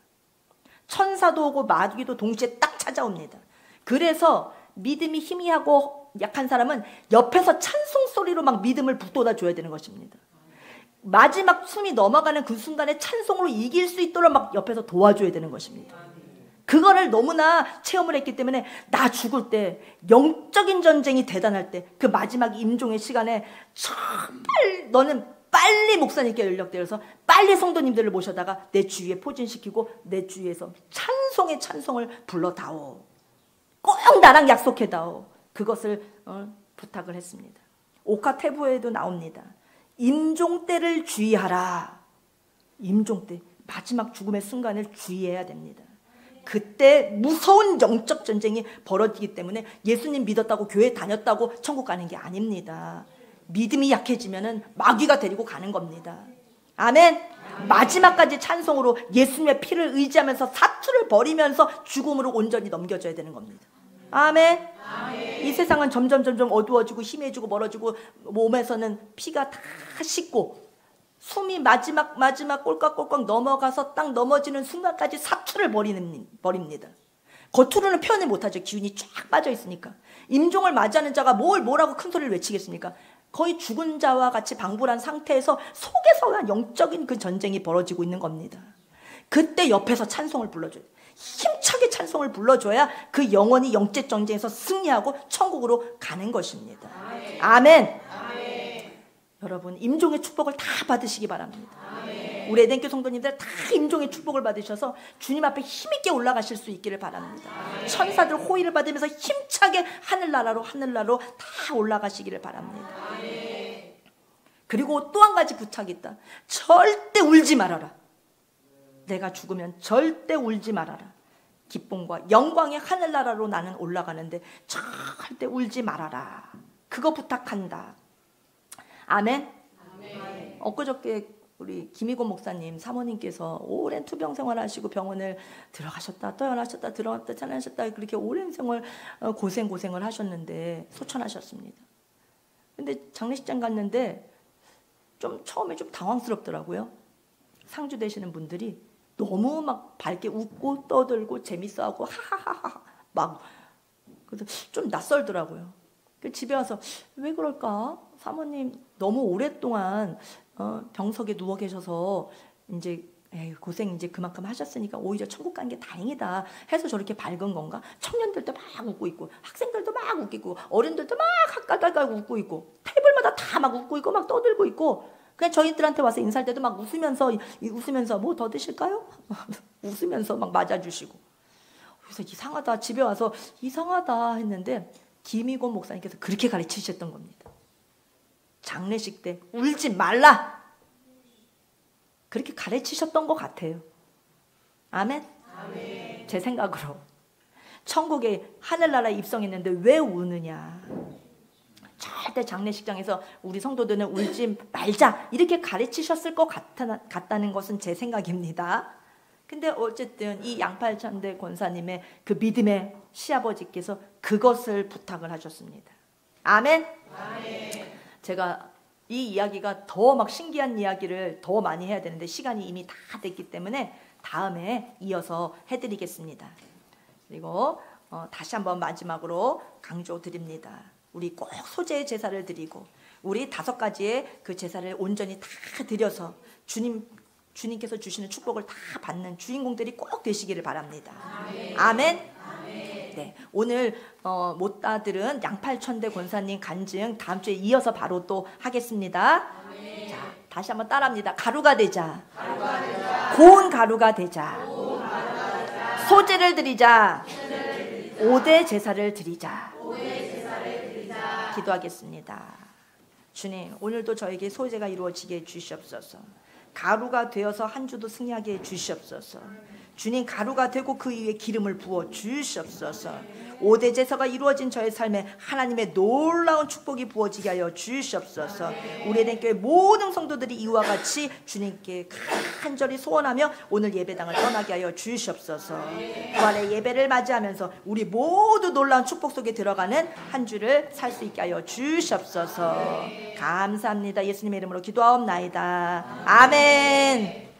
천사도 오고 마귀도 동시에 딱 찾아옵니다. 그래서 믿음이 희미하고 약한 사람은 옆에서 찬송 소리로 막 믿음을 북돋아 줘야 되는 것입니다. 마지막 숨이 넘어가는 그 순간에 찬송으로 이길 수 있도록 막 옆에서 도와줘야 되는 것입니다. 그거를 너무나 체험을 했기 때문에 나 죽을 때 영적인 전쟁이 대단할 때 그 마지막 임종의 시간에 정말 너는 빨리 목사님께 연락되어서 빨리 성도님들을 모셔다가 내 주위에 포진시키고 내 주위에서 찬송의 찬송을 불러다오. 꼭 나랑 약속해다오. 그것을 부탁을 했습니다. 오카테부에도 나옵니다. 임종 때를 주의하라. 임종 때, 마지막 죽음의 순간을 주의해야 됩니다. 그때 무서운 영적 전쟁이 벌어지기 때문에 예수님 믿었다고 교회 다녔다고 천국 가는 게 아닙니다. 믿음이 약해지면 마귀가 데리고 가는 겁니다. 아멘. 마지막까지 찬송으로 예수님의 피를 의지하면서 사투를 벌이면서 죽음으로 온전히 넘겨줘야 되는 겁니다. 아멘. 이 세상은 점점 어두워지고 희미해지고 멀어지고 몸에서는 피가 다 씻고 숨이 마지막 꼴깍꼴깍 넘어가서 딱 넘어지는 순간까지 사투를 벌입니다. 겉으로는 표현을 못하죠. 기운이 쫙 빠져 있으니까. 임종을 맞이하는 자가 뭐라고 큰 소리를 외치겠습니까? 거의 죽은 자와 같이 방불한 상태에서 속에서 영적인 그 전쟁이 벌어지고 있는 겁니다. 그때 옆에서 찬송을 불러줘야 돼요. 힘차게 찬송을 불러줘야 그 영혼이 영적 전쟁에서 승리하고 천국으로 가는 것입니다. 아멘. 여러분 임종의 축복을 다 받으시기 바랍니다. 우리 에덴교 성도님들 다 임종의 축복을 받으셔서 주님 앞에 힘있게 올라가실 수 있기를 바랍니다. 천사들 호의를 받으면서 힘차게 하늘나라로 다 올라가시기를 바랍니다. 그리고 또 한 가지 부탁이 있다. 절대 울지 말아라. 내가 죽으면 절대 울지 말아라. 기쁨과 영광의 하늘나라로 나는 올라가는데 절대 울지 말아라. 그거 부탁한다. 아멘. 엊그저께 우리 김희곤 목사님 사모님께서 오랜 투병 생활하시고 병원을 들어가셨다 떠나셨다 들어갔다 떠나셨다 그렇게 오랜 생활 고생을 하셨는데 소천하셨습니다. 근데 장례식장 갔는데 처음에 좀 당황스럽더라고요. 상주 되시는 분들이 너무 막 밝게 웃고 떠들고 재밌어하고 하하하하 막 그래서 좀 낯설더라고요. 집에 와서 왜 그럴까? 사모님 너무 오랫동안 병석에 누워 계셔서 이제 고생 이제 그만큼 하셨으니까 오히려 천국 간 게 다행이다 해서 저렇게 밝은 건가? 청년들도 막 웃고 있고 학생들도 막 웃고 있고 어른들도 막 가까이 웃고 있고 테이블마다 다 막 웃고 있고 막 떠들고 있고 그냥 저희들한테 와서 인사할 때도 막 웃으면서 뭐 더 드실까요? 웃으면서 막 맞아주시고 그래서 이상하다 집에 와서 이상하다 했는데 김희곤 목사님께서 그렇게 가르치셨던 겁니다. 장례식 때 울지 말라. 그렇게 가르치셨던 것 같아요. 아멘? 아멘. 제 생각으로 천국에 하늘나라에 입성했는데 왜 우느냐. 절대 장례식장에서 우리 성도들은 울지 말자 이렇게 가르치셨을 것 같다는 것은 제 생각입니다. 근데 어쨌든 이 양팔천대 권사님의 그 믿음의 시아버지께서 그것을 부탁을 하셨습니다. 아멘? 아멘. 제가 이 이야기가 더 막 신기한 이야기를 더 많이 해야 되는데 시간이 이미 다 됐기 때문에 다음에 이어서 해드리겠습니다. 그리고 다시 한번 마지막으로 강조드립니다. 우리 꼭 소재의 제사를 드리고 우리 5가지의 그 제사를 온전히 다 드려서 주님께서 주시는 축복을 다 받는 주인공들이 꼭 되시기를 바랍니다. 아멘. 아멘. 네, 오늘 못다 들은 양팔천대 권사님 간증 다음 주에 이어서 바로 또 하겠습니다. 아멘. 자, 다시 한번 따라합니다. 가루가 되자. 고운 가루가 되자. 소제를 드리자. 5대 제사를 드리자. 기도하겠습니다. 주님, 오늘도 저에게 소제가 이루어지게 해주시옵소서. 가루가 되어서 한 주도 승리하게 해주시옵소서. 주님, 가루가 되고 그 위에 기름을 부어 주시옵소서. 5대 제사가 이루어진 저의 삶에 하나님의 놀라운 축복이 부어지게 하여 주시옵소서. 우리 에덴교회 모든 성도들이 이와 같이 주님께 간절히 소원하며 오늘 예배당을 떠나게 하여 주시옵소서. 부활의 예배를 맞이하면서 우리 모두 놀라운 축복 속에 들어가는 한 주를 살 수 있게 하여 주시옵소서. 감사합니다. 예수님의 이름으로 기도하옵나이다. 아멘.